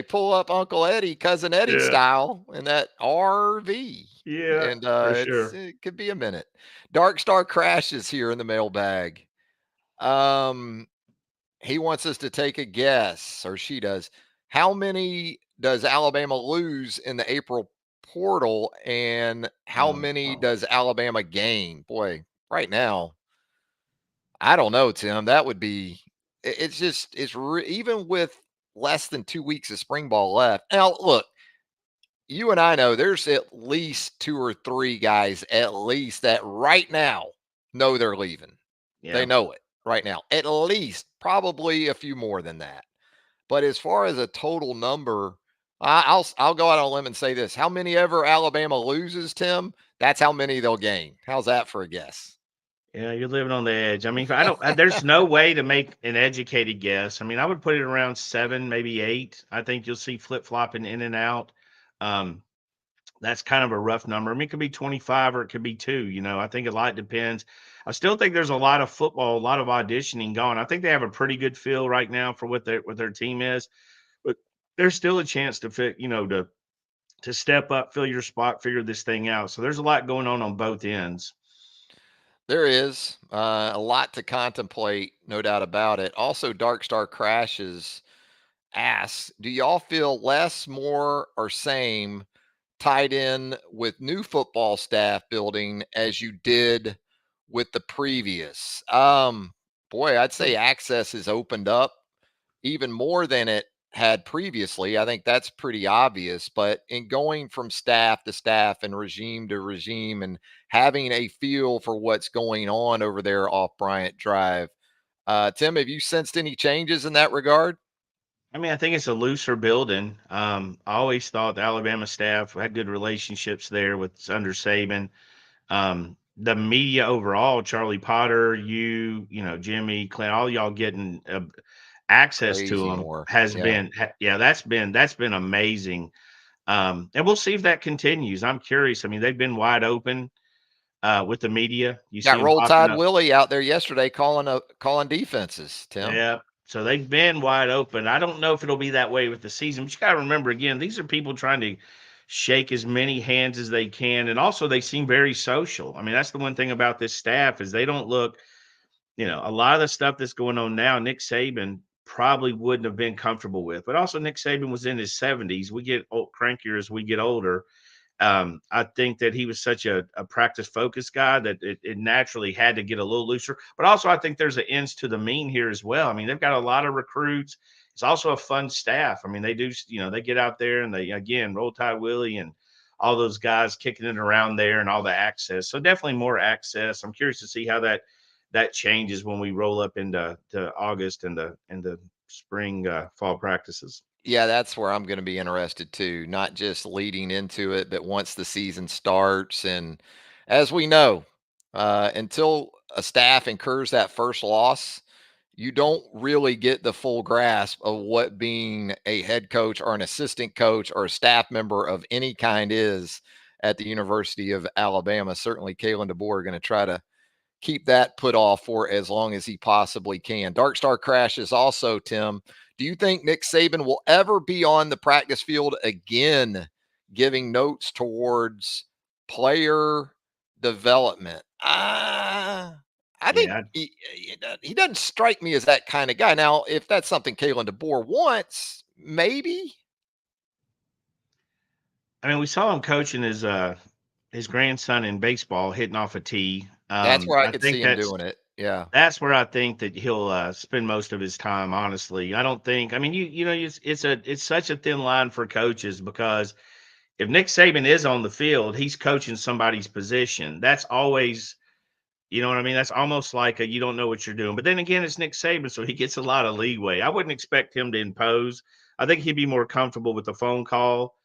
Speaker 1: pull up Uncle Eddie, cousin Eddie
Speaker 2: Yeah.
Speaker 1: style in that RV,
Speaker 2: Yeah,
Speaker 1: and
Speaker 2: for sure.
Speaker 1: it could be a minute. Dark Star crashes here in the mailbag. Um, he wants us to take a guess, or she does. How many does Alabama lose in the April portal, and how
Speaker 2: Oh,
Speaker 1: many
Speaker 2: oh.
Speaker 1: does Alabama gain? Boy, right now, I don't know, Tim. That would be. It's just even with less than 2 weeks of spring ball left. Now, look, you and I know there's at least two or three guys at least that right now know they're leaving. They
Speaker 2: Yeah.
Speaker 1: know it right now. At least, probably a few more than that. But as far as a total number, I'll go out on a limb and say this: how many ever Alabama loses, Tim? That's how many they'll gain. How's that for a guess?
Speaker 2: Yeah, you're living on the edge. I mean, I don't there's no way to make an educated guess. I mean, I would put it around 7, maybe 8. I think you'll see flip-flopping in and out. Um, that's kind of a rough number. I mean, it could be 25 or it could be 2, I think a lot depends. I still think there's a lot of football, a lot of auditioning going. I think they have a pretty good feel right now for what their team is, but there's still a chance to fit, to step up, fill your spot, figure this thing out. So there's a lot going on both ends.
Speaker 1: There is a lot to contemplate, no doubt about it. Also, Dark Star Crashes asks, do y'all feel less, more, or same tied in with new football staff building as you did with the previous? Boy, I'd say access has opened up even more than it had previously. I think that's pretty obvious. But in going from staff to staff and regime to regime and having a feel for what's going on over there off Bryant Drive, Tim, have you sensed any changes in that regard?
Speaker 2: I mean, I think it's a looser building. I always thought the Alabama staff had good relationships there with under Saban. The media overall, Charlie Potter, you know, Jimmy, Clint, all y'all getting access to
Speaker 1: Crazy
Speaker 2: them
Speaker 1: more.
Speaker 2: has
Speaker 1: Yeah.
Speaker 2: been, yeah, that's been amazing. And we'll see if that continues. I'm curious. I mean, they've been wide open with the media. You see
Speaker 1: Got
Speaker 2: them
Speaker 1: Roll
Speaker 2: popping
Speaker 1: Tide
Speaker 2: up.
Speaker 1: Willie out there yesterday calling defenses, Tim.
Speaker 2: Yeah. So they've been wide open. I don't know if it'll be that way with the season, but you got to remember again, these are people trying to shake as many hands as they can. And also they seem very social. I mean, that's the one thing about this staff is they don't look, you know, a lot of the stuff that's going on now, Nick Saban probably wouldn't have been comfortable with. But also Nick Saban was in his 70s. We get crankier as we get older. I think that he was such a practice focused guy that it naturally had to get a little looser. But also, I think there's an ends to the mean here as well. I mean, they've got a lot of recruits. It's also a fun staff. I mean, they do, you know, they get out there and they, again, Roll Tide Willie and all those guys kicking it around there and all the access. So definitely more access. I'm curious to see how that changes when we roll up into August and the spring fall practices.
Speaker 1: Yeah, that's where I'm going to be interested too, not just leading into it, but once the season starts. And as we know, until a staff incurs that first loss, you don't really get the full grasp of what being a head coach or an assistant coach or a staff member of any kind is at the University of Alabama. Certainly, Kalen DeBoer are going to try to keep that put off for as long as he possibly can. Dark Star Crashes also, Tim. Do you think Nick Saban will ever be on the practice field again, giving notes towards player development? I think
Speaker 2: Yeah,
Speaker 1: he doesn't strike me as that kind of guy. Now, if that's something Kalen DeBoer wants, maybe.
Speaker 2: I mean, we saw him coaching his grandson in baseball hitting off a tee.
Speaker 1: That's where I
Speaker 2: I
Speaker 1: could
Speaker 2: think
Speaker 1: see him doing it. Yeah,
Speaker 2: that's where I think that he'll spend most of his time. Honestly, I don't think. I mean, you know, it's such a thin line for coaches because if Nick Saban is on the field, he's coaching somebody's position. That's always, you know what I mean. That's almost like a you don't know what you're doing. But then again, it's Nick Saban, so he gets a lot of leeway. I wouldn't expect him to impose. I think he'd be more comfortable with the phone call,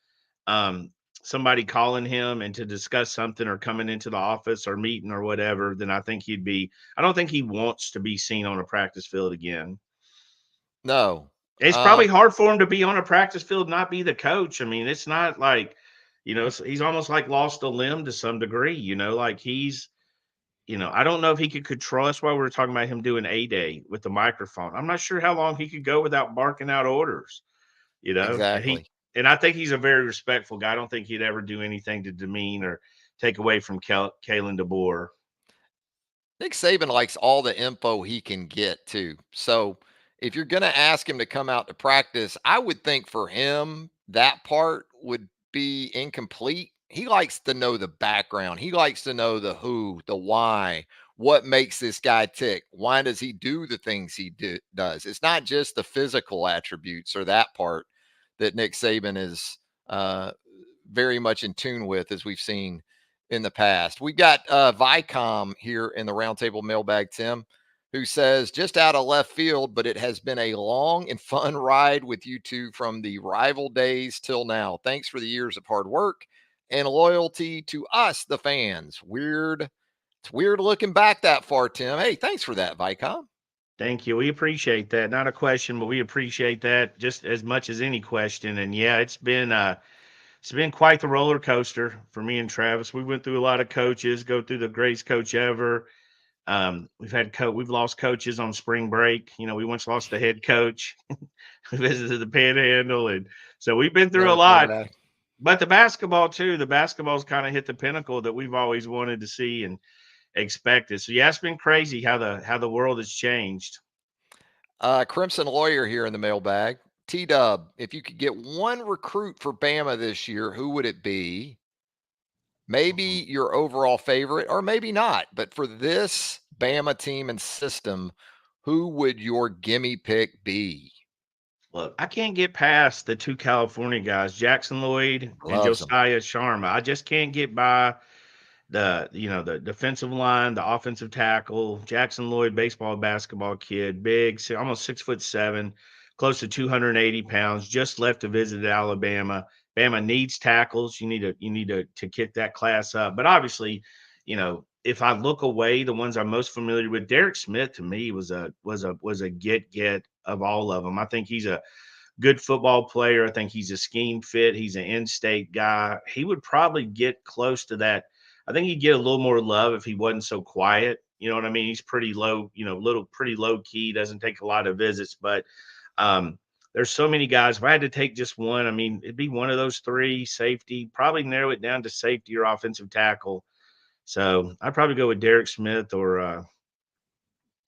Speaker 2: um, somebody calling him and to discuss something or coming into the office or meeting or whatever, then I think he'd be. I don't think he wants to be seen on a practice field again.
Speaker 1: no.
Speaker 2: It's probably hard for him to be on a practice field, not be the coach. I mean, it's not like, you know, he's almost like lost a limb to some degree, you know, like he's, you know, I don't know if he could control. That's why we were talking about him doing a day with the microphone. I'm not sure how long he could go without barking out orders. You know,
Speaker 1: Exactly.
Speaker 2: and I think he's a very respectful guy. I don't think he'd ever do anything to demean or take away from Kalen DeBoer.
Speaker 1: Nick Saban likes all the info he can get too. So if you're going to ask him to come out to practice, I would think for him that part would be incomplete. He likes to know the background. He likes to know the who, the why, what makes this guy tick. Why does he do the things does? It's not just the physical attributes or that part that Nick Saban is uh, very much in tune with, as we've seen in the past. We got Vicom here in the roundtable mailbag, Tim, who says just out of left field, but it has been a long and fun ride with you two from the rival days till now. Thanks for the years of hard work and loyalty to us, the fans. It's weird looking back that far, Tim. Hey, thanks for that, Vicom.
Speaker 2: Thank you. We appreciate that. Not a question, but we appreciate that just as much as any question. And yeah, it's been quite the roller coaster for me and Travis. We went through a lot of coaches, go through the greatest coach ever. We've lost coaches on spring break. You know, we once lost the head coach. We visited the Panhandle, and so we've been through a
Speaker 1: Never came
Speaker 2: lot.
Speaker 1: back.
Speaker 2: But the basketball's kind of hit the pinnacle that we've always wanted to see, and expected. So yeah, it's been crazy how the world has changed.
Speaker 1: Crimson Lawyer here in the mailbag. T Dub, if you could get one recruit for Bama this year, who would it be? Maybe your overall favorite, or maybe not. But for this Bama team and system, who would your gimme pick be?
Speaker 2: Look, I can't get past the two California guys, Jackson Lloyd and
Speaker 1: Loves them.
Speaker 2: Josiah Sharma. I just can't get by the defensive line, the offensive tackle, Jackson Lloyd, baseball, basketball kid, big, almost 6'7", close to 280 pounds, just left to visit Alabama. Bama needs tackles. You need to kick that class up. But obviously, if I look away, the ones I'm most familiar with, Derek Smith to me was a get of all of them. I think he's a good football player. I think he's a scheme fit. He's an in-state guy. He would probably get close to that. I think he'd get a little more love if he wasn't so quiet. You know what I mean? He's pretty low, pretty low key, doesn't take a lot of visits. But there's so many guys. If I had to take just one, I mean, it'd be one of those three: safety, probably narrow it down to safety or offensive tackle. So I'd probably go with Derek Smith or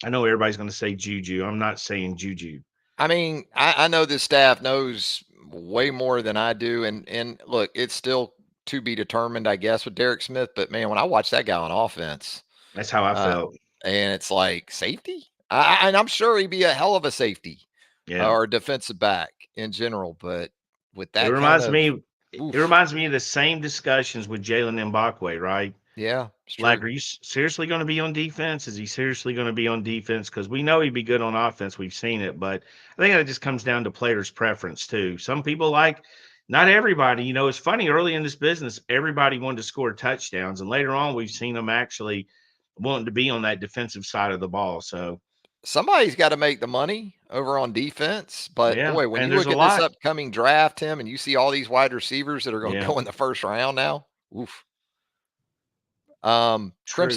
Speaker 2: I know everybody's going to say Juju. I'm not saying Juju.
Speaker 1: I mean, I know this staff knows way more than I do. And look, it's still to be determined, I guess, with Derek Smith. But man, when I watch that guy on offense,
Speaker 2: That's how I
Speaker 1: uh,
Speaker 2: felt.
Speaker 1: and it's like safety, and I'm sure he'd be a hell of a safety
Speaker 2: Yeah.
Speaker 1: or defensive back in general. But with
Speaker 2: It
Speaker 1: that kind
Speaker 2: reminds
Speaker 1: of,
Speaker 2: me it
Speaker 1: oof,
Speaker 2: reminds me of the same discussions with Jalen Mbakwe, right?
Speaker 1: yeah, it's
Speaker 2: Like,
Speaker 1: true.
Speaker 2: are you seriously going to be on defense? Is he seriously going to be on defense? Because we know he'd be good on offense. We've seen it, but I think that just comes down to players' preference too. Some people like, not everybody. It's funny. Early in this business, everybody wanted to score touchdowns, and later on, we've seen them actually wanting to be on that defensive side of the ball. So
Speaker 1: Somebody's got to make the money over on defense. But
Speaker 2: yeah,
Speaker 1: boy, when
Speaker 2: and
Speaker 1: you
Speaker 2: there's
Speaker 1: look
Speaker 2: a
Speaker 1: at this
Speaker 2: lot.
Speaker 1: upcoming draft, Tim, and you see all these wide receivers that are going to
Speaker 2: Yeah,
Speaker 1: go in the first round now, oof. Crimson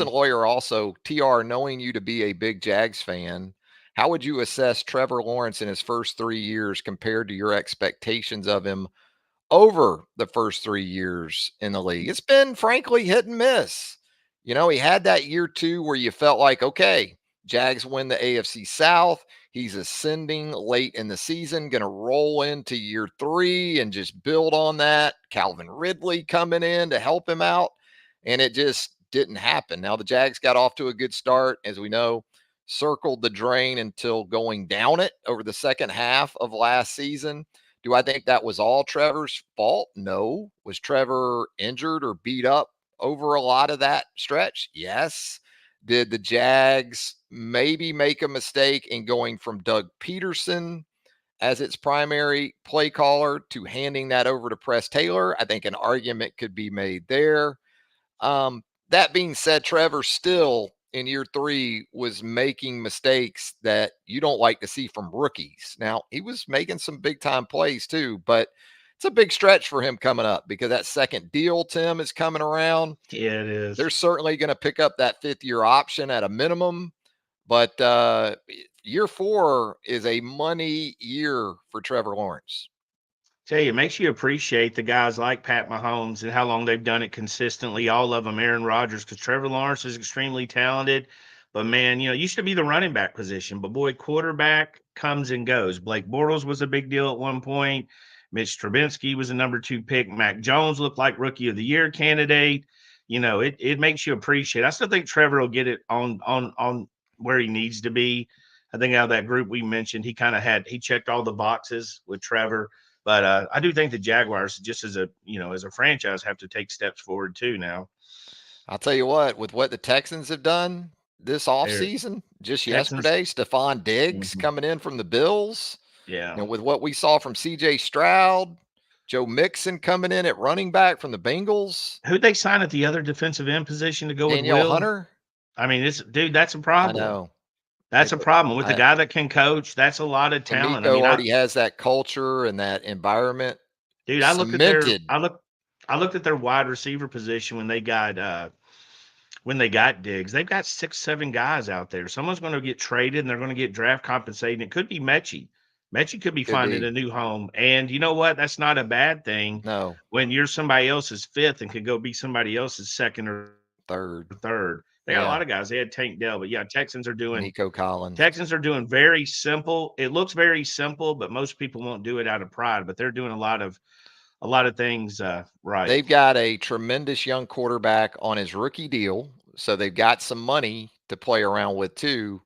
Speaker 2: true.
Speaker 1: Lawyer also, TR, knowing you to be a big Jags fan, how would you assess Trevor Lawrence in his first 3 years compared to your expectations of him over the first 3 years in the league? It's been frankly hit and miss. He had that year two where you felt like, okay, Jags win the AFC South. He's ascending late in the season, going to roll into year three and just build on that. Calvin Ridley coming in to help him out. And it just didn't happen. Now, the Jags got off to a good start, as we know, circled the drain until going down it over the second half of last season. Do I think that was all Trevor's fault? No. Was Trevor injured or beat up over a lot of that stretch? Yes. Did the Jags maybe make a mistake in going from Doug Peterson as its primary play caller to handing that over to Press Taylor? I think an argument could be made there. That being said, Trevor still in year three was making mistakes that you don't like to see from rookies. Now, he was making some big time plays too, but it's a big stretch for him coming up because that second deal, Tim, is coming around.
Speaker 2: Yeah, it
Speaker 1: They're
Speaker 2: is.
Speaker 1: certainly going to pick up that fifth year option at a minimum, but year four is a money year for Trevor Lawrence.
Speaker 2: Tell you, it makes you appreciate the guys like Pat Mahomes and how long they've done it consistently. All of them, Aaron Rodgers, because Trevor Lawrence is extremely talented. But man, it used to be the running back position, but boy, quarterback comes and goes. Blake Bortles was a big deal at one point. Mitch Trubisky was a number 2 pick. Mac Jones looked like rookie of the year candidate. It makes you appreciate. I still think Trevor will get it on where he needs to be. I think out of that group we mentioned, he checked all the boxes with Trevor. But I do think the Jaguars, just as a franchise, have to take steps forward too now.
Speaker 1: I'll tell you with what the Texans have done this
Speaker 2: They're
Speaker 1: offseason, just
Speaker 2: Texans.
Speaker 1: yesterday, Stephon Diggs
Speaker 2: Mhm.
Speaker 1: coming in from the Bills,
Speaker 2: Yeah.
Speaker 1: with what we saw from CJ Stroud, Joe Mixon coming in at running back from the Bengals,
Speaker 2: Who'd they sign at the other defensive end position to go with
Speaker 1: Danielle
Speaker 2: Will?
Speaker 1: Hunter.
Speaker 2: I mean, that's a
Speaker 1: I
Speaker 2: problem.
Speaker 1: know.
Speaker 2: That's a problem with a
Speaker 1: I,
Speaker 2: guy that can coach. That's a lot of talent. I
Speaker 1: D'Amico
Speaker 2: mean,
Speaker 1: already has that culture and that environment
Speaker 2: dude,
Speaker 1: cemented.
Speaker 2: I looked at their wide receiver position when they got Diggs. They've got 6, 7 guys out there. Someone's going to get traded and they're going to get draft compensated. And it could be Mechie. Mechie could be
Speaker 1: Could
Speaker 2: finding
Speaker 1: be.
Speaker 2: a new home. And you know what? That's not a bad thing
Speaker 1: No,
Speaker 2: when you're somebody else's fifth and could go be somebody else's second or
Speaker 1: third.
Speaker 2: third. They got a
Speaker 1: Yeah.
Speaker 2: lot of guys. They had Tank Dell, but yeah,
Speaker 1: Nico Collins.
Speaker 2: Texans are doing very simple. It looks very simple, but most people won't do it out of pride. But they're doing a lot of things right.
Speaker 1: They've got a tremendous young quarterback on his rookie deal, so they've got some money to play around with too.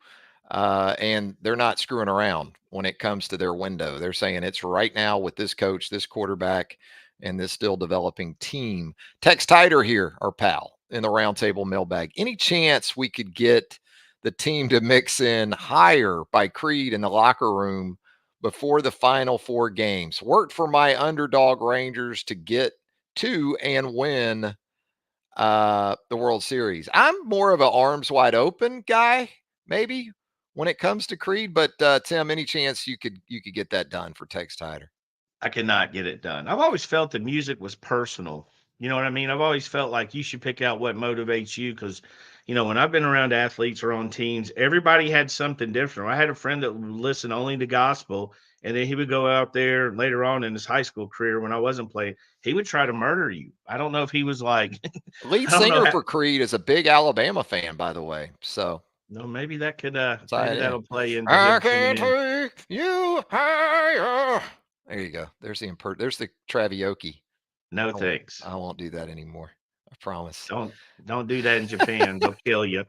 Speaker 1: And they're not screwing around when it comes to their window. They're saying it's right now with this coach, this quarterback, and this still developing team. Tex Tider here, our pal, in the roundtable mailbag. Any chance we could get the team to mix in higher by Creed in the locker room before the final four games? Worked for my underdog Rangers to get to and win the World Series. I'm more of an arms wide open guy, maybe when it comes to Creed. But Tim, any chance you could get that done for Tex Tider?
Speaker 2: I cannot get it done. I've always felt that music was personal. You know what I mean? I've always felt like you should pick out what motivates you because, when I've been around athletes or on teams, everybody had something different. I had a friend that would listen only to gospel, and then he would go out there later on in his high school career when I wasn't playing, he would try to murder you. I don't know if he was like,
Speaker 1: Lead
Speaker 2: I don't know
Speaker 1: singer
Speaker 2: how,
Speaker 1: for Creed is a big Alabama fan, by the way. So
Speaker 2: no, maybe that could,
Speaker 1: tie
Speaker 2: maybe
Speaker 1: it in.
Speaker 2: that'll play into
Speaker 1: I
Speaker 2: him coming
Speaker 1: can
Speaker 2: in.
Speaker 1: take you higher. There you go. There's the Travioki.
Speaker 2: No
Speaker 1: I won't,
Speaker 2: thanks.
Speaker 1: I won't do that anymore. I promise.
Speaker 2: Don't do that in Japan. They'll kill you.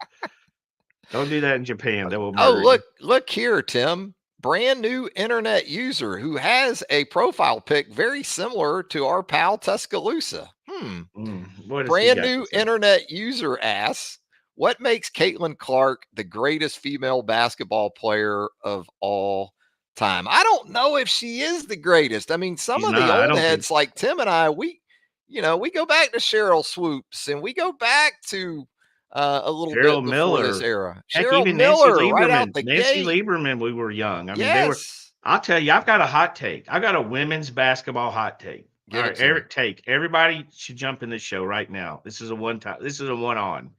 Speaker 2: Don't do that in Japan. They will
Speaker 1: Oh,
Speaker 2: murder you.
Speaker 1: look here, Tim. Brand new internet user who has a profile pic very similar to our pal Tuscaloosa.
Speaker 2: What has he
Speaker 1: Brand
Speaker 2: got to
Speaker 1: new
Speaker 2: say?
Speaker 1: internet user asks, what makes Caitlin Clark the greatest female basketball player of all time? I don't know if she is the greatest. I mean, some
Speaker 2: She's
Speaker 1: of the
Speaker 2: not. I
Speaker 1: old
Speaker 2: don't think
Speaker 1: heads like Tim and I, we go back to Cheryl Swoops and we go back to a little
Speaker 2: Cheryl
Speaker 1: bit before this
Speaker 2: Miller.
Speaker 1: era.
Speaker 2: Heck,
Speaker 1: Cheryl
Speaker 2: even Nancy
Speaker 1: Miller, right out
Speaker 2: Lieberman.
Speaker 1: the
Speaker 2: Nancy
Speaker 1: gate.
Speaker 2: Lieberman, we were young. I mean, they were.
Speaker 1: Yes.
Speaker 2: I'll tell you, I've got a hot take. I've got a women's basketball hot take. All
Speaker 1: Give it
Speaker 2: right,
Speaker 1: to me.
Speaker 2: Eric, take. Everybody should jump in this show right now. This is a one time. This is a one on.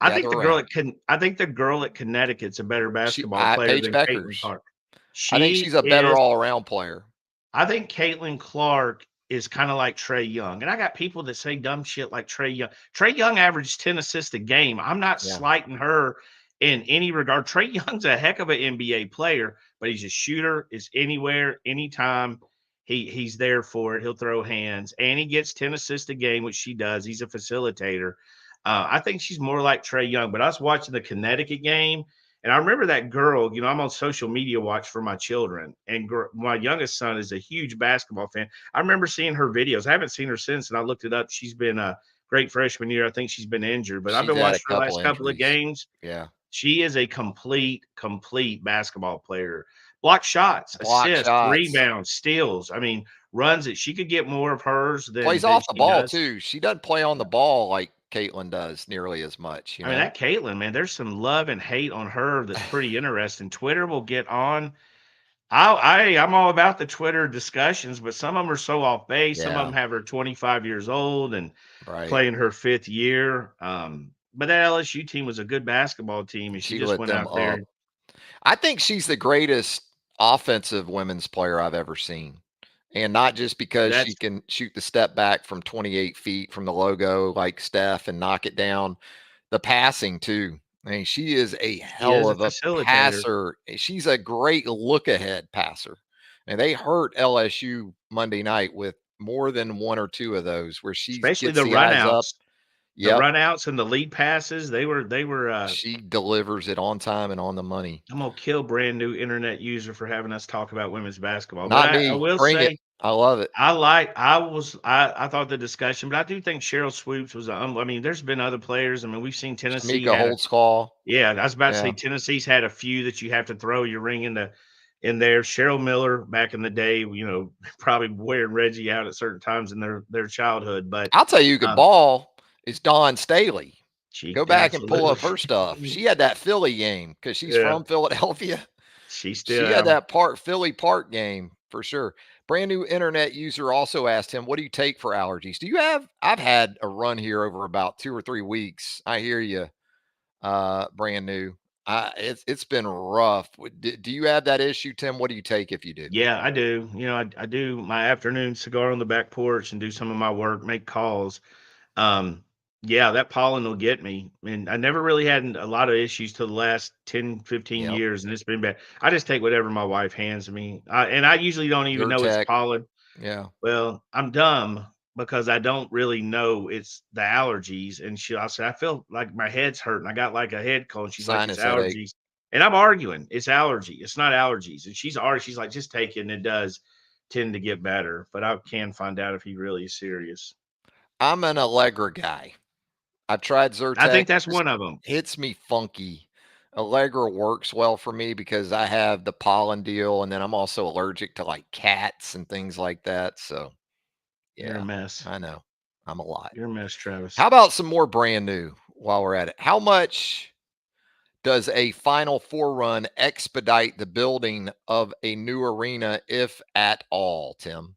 Speaker 1: Gather around.
Speaker 2: I think the girl at Connecticut's a better basketball player
Speaker 1: Paige
Speaker 2: than Caitlin
Speaker 1: Beckers.
Speaker 2: Clark.
Speaker 1: I think
Speaker 2: She
Speaker 1: she's a better
Speaker 2: is.
Speaker 1: all around player.
Speaker 2: I think Caitlin Clark is kind of like Trey Young. And I got people that say dumb shit like Trey Young. Trey Young averaged 10 assists a game. I'm not
Speaker 1: Yeah.
Speaker 2: slighting her in any regard. Trey Young's a heck of an NBA player, but he's a shooter. Is anywhere, anytime. He's there for it. He'll throw hands, and he gets 10 assists a game, which she does. He's a facilitator. I think she's more like Trey Young. But I was watching the Connecticut game, and I remember that girl. I'm on social media watch for my children, and my youngest son is a huge basketball fan. I remember seeing her videos. I haven't seen her since, and I looked it up. She's been a great freshman year. I think she's been injured, but I've
Speaker 1: She's
Speaker 2: been
Speaker 1: had a
Speaker 2: watching her
Speaker 1: couple
Speaker 2: last couple of
Speaker 1: injuries.
Speaker 2: games.
Speaker 1: Yeah.
Speaker 2: She is a complete basketball player. Block shots,
Speaker 1: Block
Speaker 2: assists,
Speaker 1: shots.
Speaker 2: rebounds, steals. I mean, runs it. She could get more of hers
Speaker 1: Plays
Speaker 2: than
Speaker 1: off the
Speaker 2: she
Speaker 1: ball
Speaker 2: does.
Speaker 1: too. She doesn't play on the ball like Caitlin does nearly as much,
Speaker 2: I mean, that Caitlin, man, there's some love and hate on her that's pretty interesting. Twitter will get on. I'm all about the Twitter discussions, but some of them are so off base. Some of
Speaker 1: Yeah.
Speaker 2: them have her 25 years old and
Speaker 1: Right.
Speaker 2: playing her fifth year. But that LSU team was a good basketball team, and she
Speaker 1: She
Speaker 2: just
Speaker 1: lit
Speaker 2: went
Speaker 1: them
Speaker 2: out there.
Speaker 1: up. I think she's the greatest offensive women's player I've ever seen. And not just because she
Speaker 2: That's
Speaker 1: can shoot the step back from 28 feet from the logo like Steph and knock it down. The passing too. I mean, she is a
Speaker 2: She
Speaker 1: hell
Speaker 2: is a
Speaker 1: of a
Speaker 2: facilitator.
Speaker 1: passer. She's a great look ahead passer. And they hurt LSU Monday night with more than one or two of those where she
Speaker 2: Especially
Speaker 1: gets
Speaker 2: the
Speaker 1: the eyes up.
Speaker 2: runouts. The
Speaker 1: Yep.
Speaker 2: runouts and the lead passes, they were
Speaker 1: She delivers it on time and on the money.
Speaker 2: I'm gonna kill brand new internet user for having us talk about women's basketball. But
Speaker 1: Not
Speaker 2: I
Speaker 1: me.
Speaker 2: will
Speaker 1: Bring it.
Speaker 2: say
Speaker 1: I love it.
Speaker 2: I thought the discussion, but I do think Cheryl Swoops was I mean, there's been other players. I mean, we've seen Tennessee
Speaker 1: Shamika
Speaker 2: had a
Speaker 1: Holdsclaw.
Speaker 2: yeah, I was about to say
Speaker 1: Yeah.
Speaker 2: Tennessee's had a few that you have to throw your ring in there. Cheryl Miller back in the day, probably wearing Reggie out at certain times in their childhood. But
Speaker 1: I'll tell you who could
Speaker 2: um,
Speaker 1: ball is Dawn Staley.
Speaker 2: she
Speaker 1: Go back and pull up her stuff.
Speaker 2: absolutely
Speaker 1: She had that Philly game because she's
Speaker 2: yeah,
Speaker 1: from Philadelphia.
Speaker 2: she still
Speaker 1: She had that Philly Park game for sure. Brand new internet user also asked him, "What do you take for allergies? Do you have?" I've had a run here over about 2 or 3 weeks. I hear you, brand new. It's been rough. Do you have that issue, Tim? What do you take if you do?
Speaker 2: Yeah, I do. I do my afternoon cigar on the back porch and do some of my work, make calls. Um, Yeah, that pollen will get me. And I never really had a lot of issues till the last 10, 15
Speaker 1: Yep.
Speaker 2: years, and it's been bad. I just take whatever my wife hands me. And I usually don't even
Speaker 1: Your
Speaker 2: know it's
Speaker 1: tech.
Speaker 2: pollen.
Speaker 1: Yeah.
Speaker 2: Well, I'm dumb because I don't really know it's the allergies. And I said, I feel like my head's hurting. I got like a head cold. She's like, it's
Speaker 1: Sinus headache.
Speaker 2: allergies. And I'm arguing, it's allergy. It's not allergies. And she's like, just take it. And it does tend to get better. But I can find out if he really is serious.
Speaker 1: I'm an Allegra guy. I've tried
Speaker 2: I
Speaker 1: Zyrtec.
Speaker 2: think that's
Speaker 1: Just
Speaker 2: one of them.
Speaker 1: hits me funky. Allegra works well for me because I have the pollen deal, and then I'm also allergic to like cats and things like that. So
Speaker 2: You're a
Speaker 1: yeah,
Speaker 2: mess.
Speaker 1: I know. I'm a lot.
Speaker 2: You're a mess, Travis.
Speaker 1: How about some more brand new while we're at it? How much does a Final Four run expedite the building of a new arena, if at all, Tim?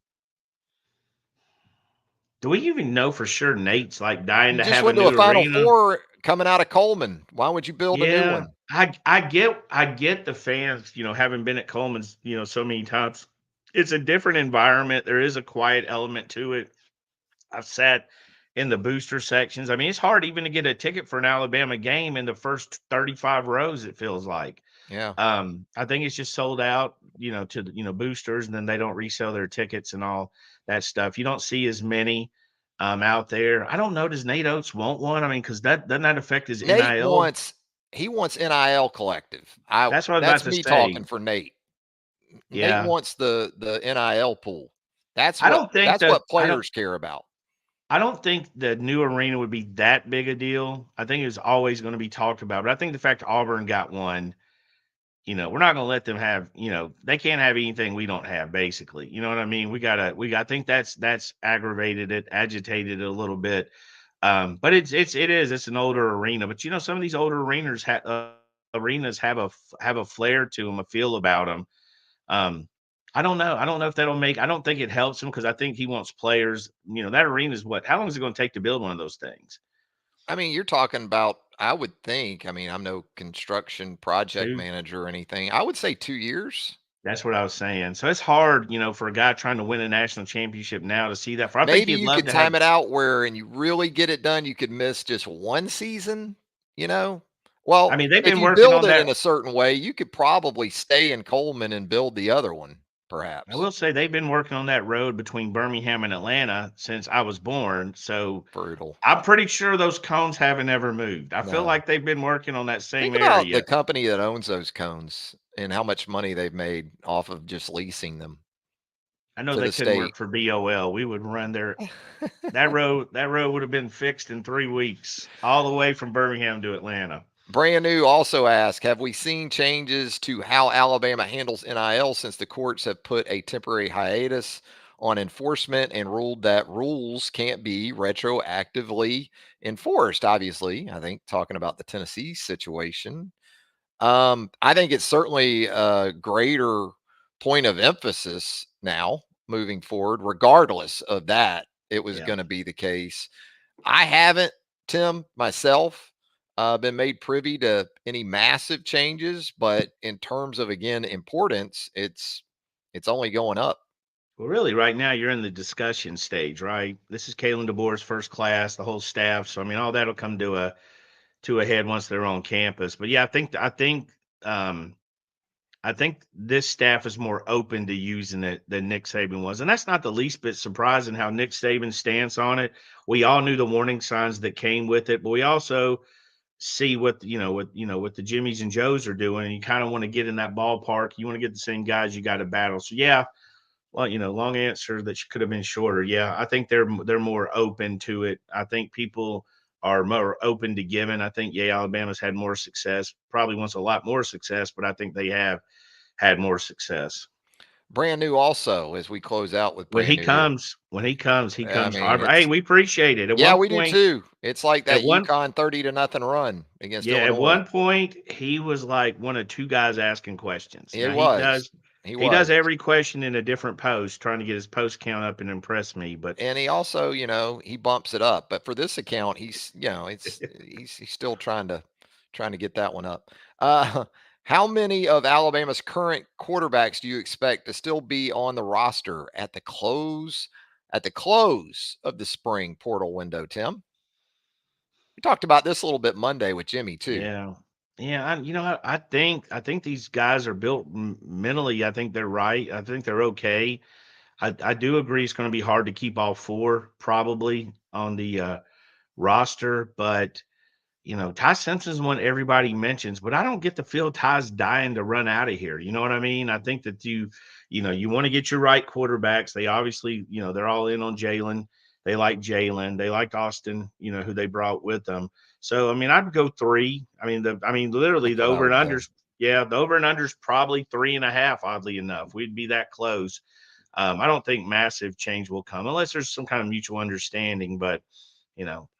Speaker 2: Do we even know for sure Nate's like dying
Speaker 1: You
Speaker 2: to
Speaker 1: just
Speaker 2: have a
Speaker 1: went to a
Speaker 2: new
Speaker 1: Final
Speaker 2: arena?
Speaker 1: Four coming out of Coleman. Why would you build a new
Speaker 2: Yeah,
Speaker 1: one?
Speaker 2: I get the fans, having been at Coleman's, so many times. It's a different environment. There is a quiet element to it. I've sat in the booster sections. I mean, it's hard even to get a ticket for an Alabama game in the first 35 rows, it feels like.
Speaker 1: Yeah.
Speaker 2: I think it's just sold out, to the, boosters, and then they don't resell their tickets and all that stuff. You don't see as many out there. I don't know. Does Nate Oates want one? I mean, because that doesn't that affect his
Speaker 1: Nate
Speaker 2: NIL?
Speaker 1: wants NIL collective. I
Speaker 2: That's what I was
Speaker 1: That's
Speaker 2: about to
Speaker 1: me
Speaker 2: say.
Speaker 1: talking for Nate. Nate
Speaker 2: Yeah.
Speaker 1: wants the NIL pool. That's
Speaker 2: I
Speaker 1: what
Speaker 2: don't think
Speaker 1: that's
Speaker 2: that
Speaker 1: what players care about.
Speaker 2: I don't think the new arena would be that big a deal. I think it's always going to be talked about. But I think the fact Auburn got one, we're not going to let them have, they can't have anything we don't have, basically. You know what I mean? I think that's aggravated it, agitated it a little bit. But it's an older arena. But some of these older arenas have a flair to them, a feel about them. Um, I don't know. I don't know if that'll make. I don't think it helps him because I think he wants players. That arena is what? How long is it going to take to build one of those things?
Speaker 1: I mean, you're talking about, I would think, I mean, I'm no construction project
Speaker 2: Two.
Speaker 1: manager or anything. I would say 2 years.
Speaker 2: That's what I was saying. So it's hard, for a guy trying to win a national championship now to see that. For I think
Speaker 1: Maybe
Speaker 2: he'd
Speaker 1: you
Speaker 2: love
Speaker 1: could
Speaker 2: to have.
Speaker 1: time it out where and you really get it done, you could miss just one season, you know?
Speaker 2: I
Speaker 1: Well,
Speaker 2: mean, they've
Speaker 1: if
Speaker 2: been
Speaker 1: you
Speaker 2: working
Speaker 1: build
Speaker 2: on
Speaker 1: it
Speaker 2: that.
Speaker 1: in a certain way, you could probably stay in Coleman and build the other one,
Speaker 2: I
Speaker 1: perhaps.
Speaker 2: will say they've been working on that road between Birmingham and Atlanta since I was born. So
Speaker 1: Brutal.
Speaker 2: I'm pretty sure those cones haven't ever moved. I feel
Speaker 1: No.
Speaker 2: like they've been working on that
Speaker 1: Think
Speaker 2: same
Speaker 1: about the
Speaker 2: area.
Speaker 1: company that owns those cones and how much money they've made off of just leasing them
Speaker 2: I know
Speaker 1: to
Speaker 2: they
Speaker 1: the
Speaker 2: couldn't
Speaker 1: state.
Speaker 2: work for BOL. We would run their that road would have been fixed in 3 weeks, all the way from Birmingham to Atlanta.
Speaker 1: Brand new also asked, have we seen changes to how Alabama handles NIL since the courts have put a temporary hiatus on enforcement and ruled that rules can't be retroactively enforced? Obviously, I think talking about the Tennessee situation, I think it's certainly a greater point of emphasis now moving forward. Regardless of that, it was
Speaker 2: Yeah.
Speaker 1: going to be the case. I haven't, Tim, myself, been made privy to any massive changes, but in terms of, again, importance, it's only going up.
Speaker 2: Well, really, right now you're in the discussion stage, right? This is Kalen DeBoer's first class, the whole staff. So I mean, all that'll come to a head once they're on campus. But yeah, um, I think this staff is more open to using it than Nick Saban was, and that's not the least bit surprising how Nick Saban's stance on it. We all knew the warning signs that came with it, but we also see what the Jimmies and Joes are doing, and you kind of want to get in that ballpark. You want to get the same guys you got to battle. So yeah, well, long answer that could have been shorter. Yeah, I think they're more open to it. I think people are more open to giving. I think Alabama's had more success. Probably wants a lot more success, but I think they have had more success.
Speaker 1: Brand new, also, as we close out with
Speaker 2: When
Speaker 1: brand
Speaker 2: he
Speaker 1: new here.
Speaker 2: comes, when he comes, he
Speaker 1: I
Speaker 2: comes
Speaker 1: mean,
Speaker 2: hard. Hey,
Speaker 1: it's,
Speaker 2: we appreciate it. At
Speaker 1: yeah,
Speaker 2: one
Speaker 1: we do
Speaker 2: point,
Speaker 1: too. It's like
Speaker 2: at
Speaker 1: that
Speaker 2: one
Speaker 1: UConn 30-0 run against
Speaker 2: Yeah, at
Speaker 1: Illinois.
Speaker 2: one point he was like one of two guys asking questions.
Speaker 1: It
Speaker 2: Now he
Speaker 1: was.
Speaker 2: does
Speaker 1: He
Speaker 2: he does
Speaker 1: was.
Speaker 2: every question in a different post, trying to get his post count up and impress me. But
Speaker 1: And he also, he bumps it up. But for this account, he's, he's still trying to get that one up. Uh, how many of Alabama's current quarterbacks do you expect to still be on the roster at the close of the spring portal window, Tim? We talked about this a little bit Monday with Jimmy too.
Speaker 2: Yeah. Yeah, I think these guys are built mentally. I think they're right. I think they're okay. I do agree it's going to be hard to keep all four probably on the roster, but Ty Simpson's one everybody mentions, but I don't get the feel Ty's dying to run out of here. You know what I mean? I think that you want to get your right quarterbacks. They obviously, they're all in on Jalen. They like Jalen. They like Austin, who they brought with them. So, I mean, I'd go three. Literally
Speaker 1: That's
Speaker 2: the
Speaker 1: what I
Speaker 2: over and
Speaker 1: would go.
Speaker 2: unders. Yeah, the over and unders probably 3.5. Oddly enough, we'd be that close. I don't think massive change will come unless there's some kind of mutual understanding, but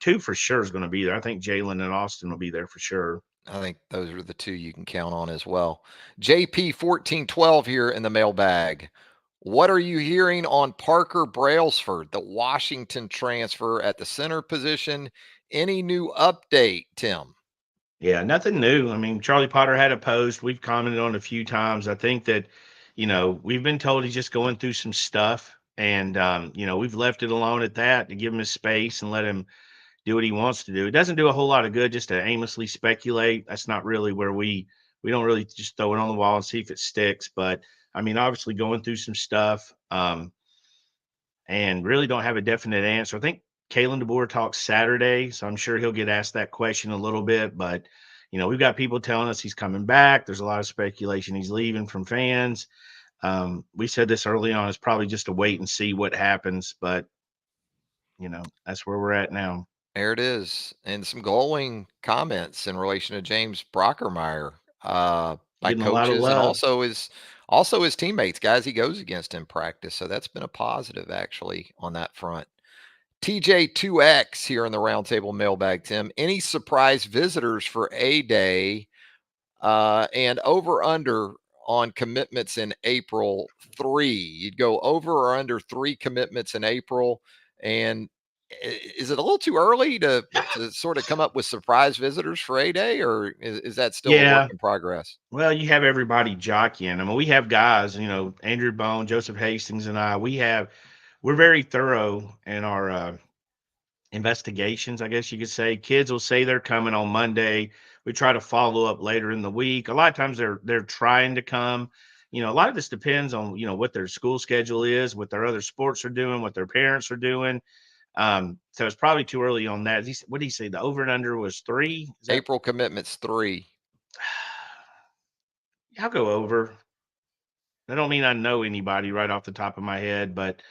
Speaker 2: two for sure is going to be there. I think Jalen and Austin will be there for sure.
Speaker 1: I think those are the two you can count on as well. JP 1412 here in the mailbag. What are you hearing on Parker Brailsford, the Washington transfer at the center position? Any new update, Tim?
Speaker 2: Yeah, nothing new. I mean, Charlie Potter had a post. We've commented on it a few times. I think that, we've been told he's just going through some stuff. And, we've left it alone at that to give him his space and let him do what he wants to do. It doesn't do a whole lot of good just to aimlessly speculate. That's not really where we don't really just throw it on the wall and see if it sticks. But I mean, obviously going through some stuff. And really don't have a definite answer. I think Kalen DeBoer talks Saturday, so I'm sure he'll get asked that question a little bit. But we've got people telling us he's coming back. There's a lot of speculation he's leaving from fans. We said this early on. It's probably just to wait and see what happens. But that's where we're at now.
Speaker 1: There it is. And some glowing comments in relation to James Brockermeyer by
Speaker 2: Getting a lot of
Speaker 1: coaches and
Speaker 2: love.
Speaker 1: also his teammates, guys he goes against in practice. So that's been a positive actually on that front. TJ2X here in the roundtable mailbag, Tim. Any surprise visitors for A Day and over under on commitments in April 3? You'd go over or under 3 commitments in April. And is it a little too early to sort of come up with surprise visitors for A Day, or is that still a work
Speaker 2: Yeah.
Speaker 1: in progress?
Speaker 2: Well, you have everybody jockeying. I mean, we have guys, Andrew Bone, Joseph Hastings, and we're very thorough in our investigations, I guess you could say. Kids will say they're coming on Monday. We try to follow up later in the week. A lot of times they're trying to come. A lot of this depends on what their school schedule is, what their other sports are doing, what their parents are doing. So it's probably too early on that. What did he say? The over and under was 3. Is that?
Speaker 1: April commitments 3.
Speaker 2: I'll go over. I don't mean I know anybody right off the top of my head, but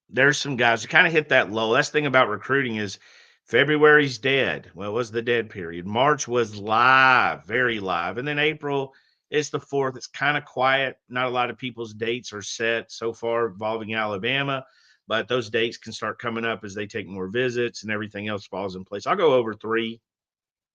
Speaker 2: there's some guys who kind of hit that low. That's the thing about recruiting is February's dead. Well, it was the dead period. March was live, very live. And then April is the 4th. It's kind of quiet. Not a lot of people's dates are set so far involving Alabama, but those dates can start coming up as they take more visits and everything else falls in place. I'll go over 3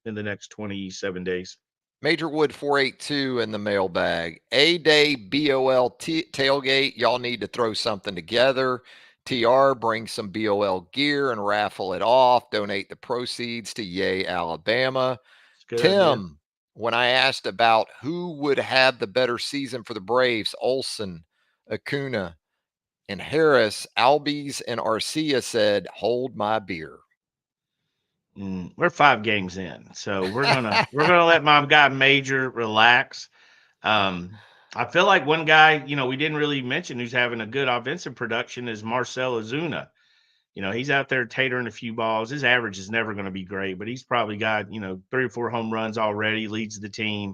Speaker 2: in the next 27 days.
Speaker 1: Major Wood 482 in the mailbag. A Day BOL tailgate. Y'all need to throw something together. TR, bring some BOL gear and raffle it off. Donate the proceeds to Yay Alabama.
Speaker 2: It's a good idea.
Speaker 1: Tim, when I asked about who would have the better season for the Braves, Olsen, Acuna, and Harris, Albies, and Arcia said, hold my beer.
Speaker 2: We're 5 games in, so we're gonna let my guy Major relax. I feel like one guy, we didn't really mention who's having a good offensive production is Marcell Ozuna. He's out there tatering a few balls. His average is never going to be great, but he's probably got 3 or 4 home runs already. Leads the team,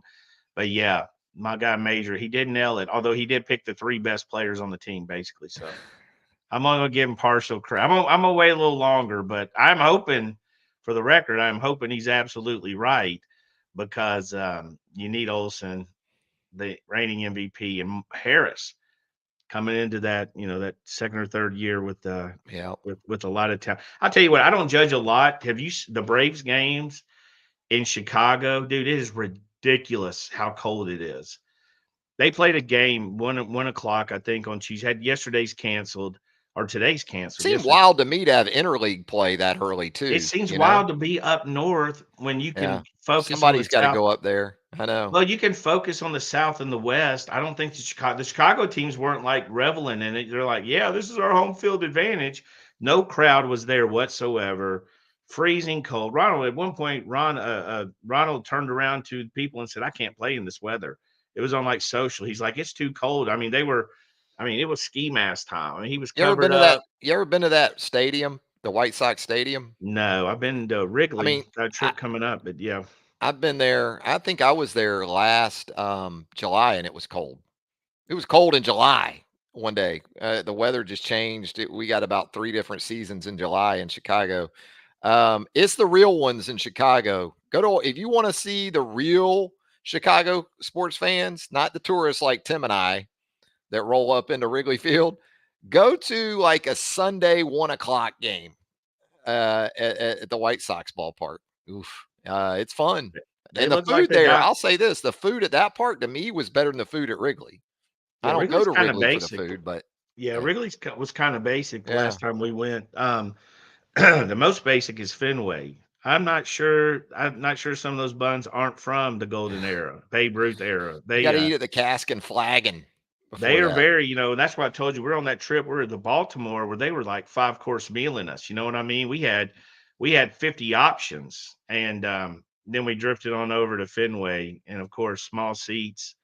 Speaker 2: but yeah, my guy Major, he did nail it. Although he did pick the 3 best players on the team, basically. So I'm only gonna give him partial credit. I'm gonna wait a little longer, but I'm hoping, for the record, I'm hoping he's absolutely right because you need Olsen, the reigning MVP, and Harris coming into that that second or third year with
Speaker 1: Yeah.
Speaker 2: with a lot of talent. I'll tell you what, I don't judge a lot. Have you the Braves games in Chicago, dude? It is ridiculous how cold it is. They played a game 1 o'clock, I think, on Tuesday. Had yesterday's canceled or today's canceled.
Speaker 1: Seemed
Speaker 2: Yesterday.
Speaker 1: wild to me to have interleague play that early
Speaker 2: It
Speaker 1: too,
Speaker 2: seems
Speaker 1: you know?
Speaker 2: wild to be up north when you
Speaker 1: Yeah.
Speaker 2: can focus on the
Speaker 1: Somebody's got to
Speaker 2: south.
Speaker 1: go up there. I know.
Speaker 2: Well, you can focus on the south and the west. I don't think the Chicago teams weren't like reveling in it. They're like, yeah, this is our home field advantage. No crowd was there whatsoever. freezing cold. Ronald, at one point, Ronald turned around to people and said, "I can't play in this weather." It was on like social. He's like, "It's too cold." I mean, it was ski mask time. I mean, he was
Speaker 1: You ever
Speaker 2: covered
Speaker 1: been to that?
Speaker 2: up.
Speaker 1: You ever been to that stadium, the White Sox stadium?
Speaker 2: No, I've been to
Speaker 1: I
Speaker 2: Wrigley.
Speaker 1: mean,
Speaker 2: Got a
Speaker 1: I,
Speaker 2: trip coming up, but yeah,
Speaker 1: I've been there. I think I was there last July, and it was cold. It was cold in July one day. The weather just changed. We got about 3 different seasons in July in Chicago. It's the real ones in Chicago. Go to if you want to see the real Chicago sports fans, not the tourists like Tim and I that roll up into Wrigley Field. Go to like a Sunday 1 o'clock game at the White Sox ballpark. Oof, it's fun.
Speaker 2: they
Speaker 1: And the
Speaker 2: look like
Speaker 1: food
Speaker 2: they
Speaker 1: there,
Speaker 2: got.
Speaker 1: I'll say this: the food at that park to me was better than the food at Wrigley. I
Speaker 2: Yeah,
Speaker 1: don't go
Speaker 2: Wrigley's
Speaker 1: to
Speaker 2: kind of
Speaker 1: Wrigley for the
Speaker 2: basic.
Speaker 1: food, but
Speaker 2: Yeah,
Speaker 1: hey,
Speaker 2: Was kind of basic the
Speaker 1: yeah,
Speaker 2: last time we went. The most basic is Fenway. I'm not sure some of those buns aren't from the golden era, Babe Ruth era.
Speaker 1: you got to eat at the Cask and Flagon
Speaker 2: They
Speaker 1: before
Speaker 2: are
Speaker 1: that.
Speaker 2: very, that's why I told you we're on that trip. We're at the Baltimore where they were like 5 course mealing us. You know what I mean? We had 50 options, and then we drifted on over to Fenway, and of course small seats.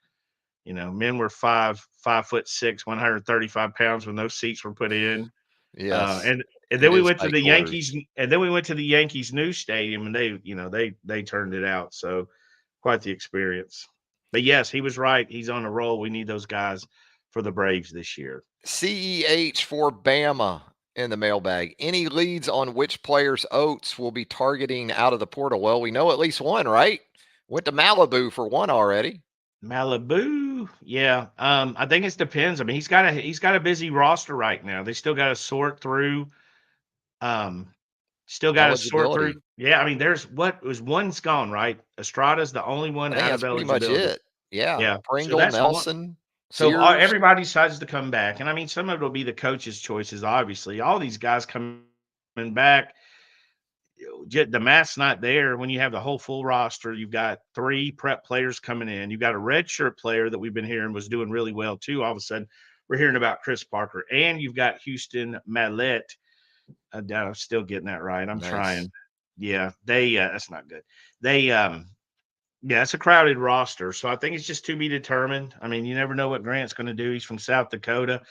Speaker 2: Men were 5'6", 135 pounds when those seats were put in. Uh,
Speaker 1: Yes,
Speaker 2: and and then
Speaker 1: it
Speaker 2: we
Speaker 1: is
Speaker 2: went to
Speaker 1: tight
Speaker 2: the
Speaker 1: quarters.
Speaker 2: Yankees, and then we went to the Yankees new stadium, and they turned it out. So quite the experience. But yes, he was right. He's on a roll. We need those guys for the Braves this year.
Speaker 1: CEH for Bama in the mailbag. Any leads on which players Oates will be targeting out of the portal? Well, we know at least one, right? Went to Malibu for one already.
Speaker 2: Malibu, yeah. I think it depends. I mean, he's got a busy roster right now. They still got to sort through. Um, Still got to sort through.
Speaker 1: Eligibility.
Speaker 2: Yeah, I mean, there's one's gone, right? Estrada's the only one
Speaker 1: I think
Speaker 2: out
Speaker 1: that's
Speaker 2: of
Speaker 1: pretty much
Speaker 2: eligibility.
Speaker 1: it. Yeah.
Speaker 2: Yeah, so
Speaker 1: Pringle,
Speaker 2: that's one.
Speaker 1: Nelson,
Speaker 2: So
Speaker 1: Sears.
Speaker 2: everybody decides to come back, and I mean, some of it will be the coaches' choices. Obviously, all these guys coming back, the math's not there. When you have the whole full roster, you've got 3 prep players coming in. You've got a redshirt player that we've been hearing was doing really well too. All of a sudden, we're hearing about Chris Parker, and you've got Houston Mallette. I'm still getting that right. I'm
Speaker 1: Nice.
Speaker 2: trying. Yeah, they that's not good. They Yeah, it's a crowded roster, so I think it's just to be determined. I mean, you never know what Grant's going to do. He's from South Dakota.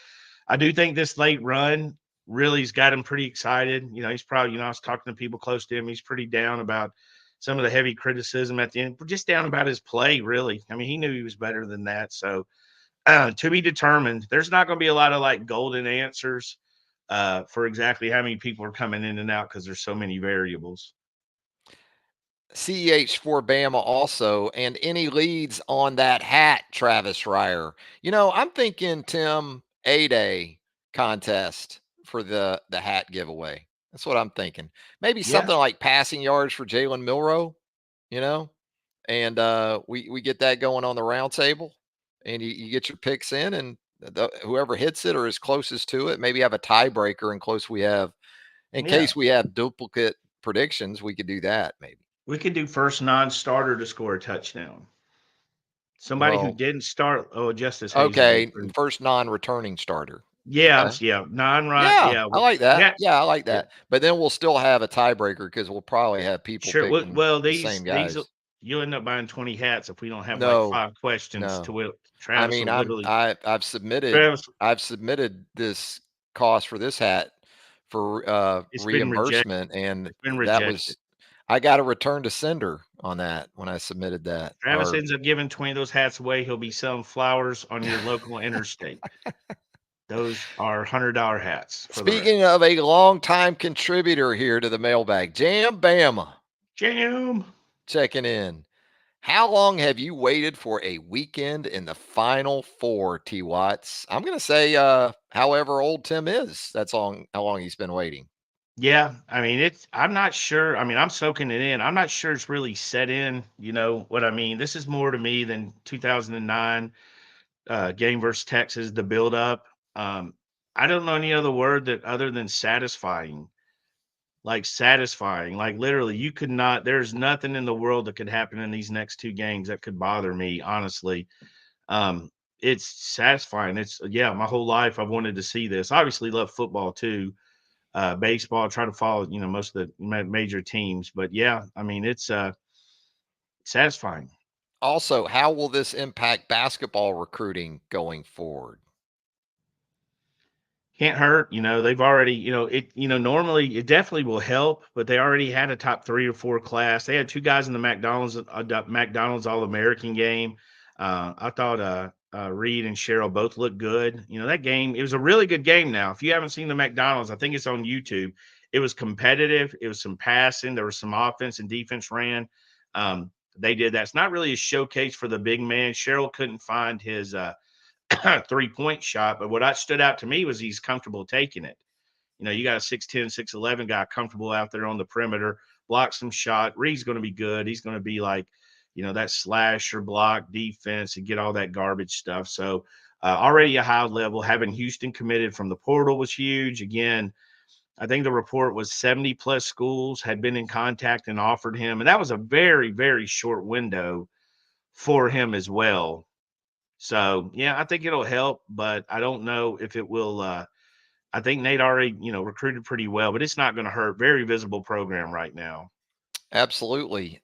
Speaker 2: I do think this late run really's got him pretty excited. He's probably, I was talking to people close to him. He's pretty down about some of the heavy criticism at the end, but just down about his play, really. I mean, he knew he was better than that. So to be determined. There's not going to be a lot of like golden answers for exactly how many people are coming in and out because there's so many variables.
Speaker 1: CEH for Bama also, and any leads on that hat, Travis Reier. I'm thinking Tim A-Day contest for the hat giveaway. That's what I'm thinking. Maybe
Speaker 2: Yeah.
Speaker 1: something like passing yards for Jalen Milrow, you know, and we get that going on the round table, and you get your picks in, and whoever hits it or is closest to it, maybe have a tiebreaker in
Speaker 2: Yeah.
Speaker 1: case we have duplicate predictions, we could do that maybe.
Speaker 2: We could do first non-starter to score a touchdown. Somebody who
Speaker 1: Well,
Speaker 2: didn't start. Oh, Justice Hayes would be
Speaker 1: okay,
Speaker 2: pretty.
Speaker 1: first non-returning starter.
Speaker 2: Yeah,
Speaker 1: Okay.
Speaker 2: yeah, non-run.
Speaker 1: Yeah,
Speaker 2: Yeah,
Speaker 1: I like that.
Speaker 2: yeah,
Speaker 1: Yeah, I like
Speaker 2: yeah.
Speaker 1: that. But then we'll still have a tiebreaker because we'll probably have people
Speaker 2: Sure.
Speaker 1: picking
Speaker 2: Well,
Speaker 1: the
Speaker 2: these
Speaker 1: same
Speaker 2: these
Speaker 1: guys.
Speaker 2: you'll end up buying 20 hats if we don't have like
Speaker 1: No,
Speaker 2: 5 questions to
Speaker 1: no.
Speaker 2: will.
Speaker 1: I
Speaker 2: Travis
Speaker 1: mean,
Speaker 2: will literally.
Speaker 1: I've submitted
Speaker 2: Travis,
Speaker 1: I've submitted this cost for this hat for
Speaker 2: it's been rejected.
Speaker 1: reimbursement, and
Speaker 2: It's been
Speaker 1: that
Speaker 2: rejected.
Speaker 1: was I got a return to sender on that when I submitted that.
Speaker 2: Travis
Speaker 1: Or
Speaker 2: ends up giving 20 of those hats away. He'll be selling flowers on your local interstate. Those are $100 hats for the record.
Speaker 1: speaking of a longtime contributor here to the mailbag, Jam Bama
Speaker 2: Jam.
Speaker 1: checking in. How long have you waited for a weekend in the Final Four, T. Watts? I'm going to say, however old Tim is, that's how long he's been waiting.
Speaker 2: Yeah, I mean I'm not sure. I mean, I'm soaking it in. I'm not sure it's really set in, you know what I mean? This is more to me than 2009 game versus Texas, the build up. Um, I don't know any other word that other than satisfying. Like satisfying. Like literally you could not there's nothing in the world that could happen in these next 2 games that could bother me, honestly. Um, it's satisfying. It's yeah, my whole life I've wanted to see this. Obviously love football too. baseball. Try to follow, most of the major teams. But yeah, I mean, it's satisfying.
Speaker 1: Also, how will this impact basketball recruiting going forward?
Speaker 2: Can't hurt. They've already, normally it definitely will help, but they already had a top 3 or 4 class. They had 2 guys in the McDonald's All-American game. I thought Reed and Cheryl both looked good. That game, it was a really good game. Now, if you haven't seen the McDonald's, I think it's on YouTube. It was competitive. It was some passing. There was some offense and defense ran. They did that. It's not really a showcase for the big man. Cheryl couldn't find his 3-point shot. But what stood out to me was he's comfortable taking it. You got a 6'10, 6'11 guy comfortable out there on the perimeter, block some shot. Reed's going to be good. He's going to be like, that slasher block defense and get all that garbage stuff. So already a high level. Having Houston committed from the portal was huge. Again, I think the report was 70 plus schools had been in contact and offered him. And that was a very, very short window for him as well. So, yeah, I think it'll help, but I don't know if it will. I think Nate already, recruited pretty well, but it's not going to hurt. Very visible program right now.
Speaker 1: Absolutely.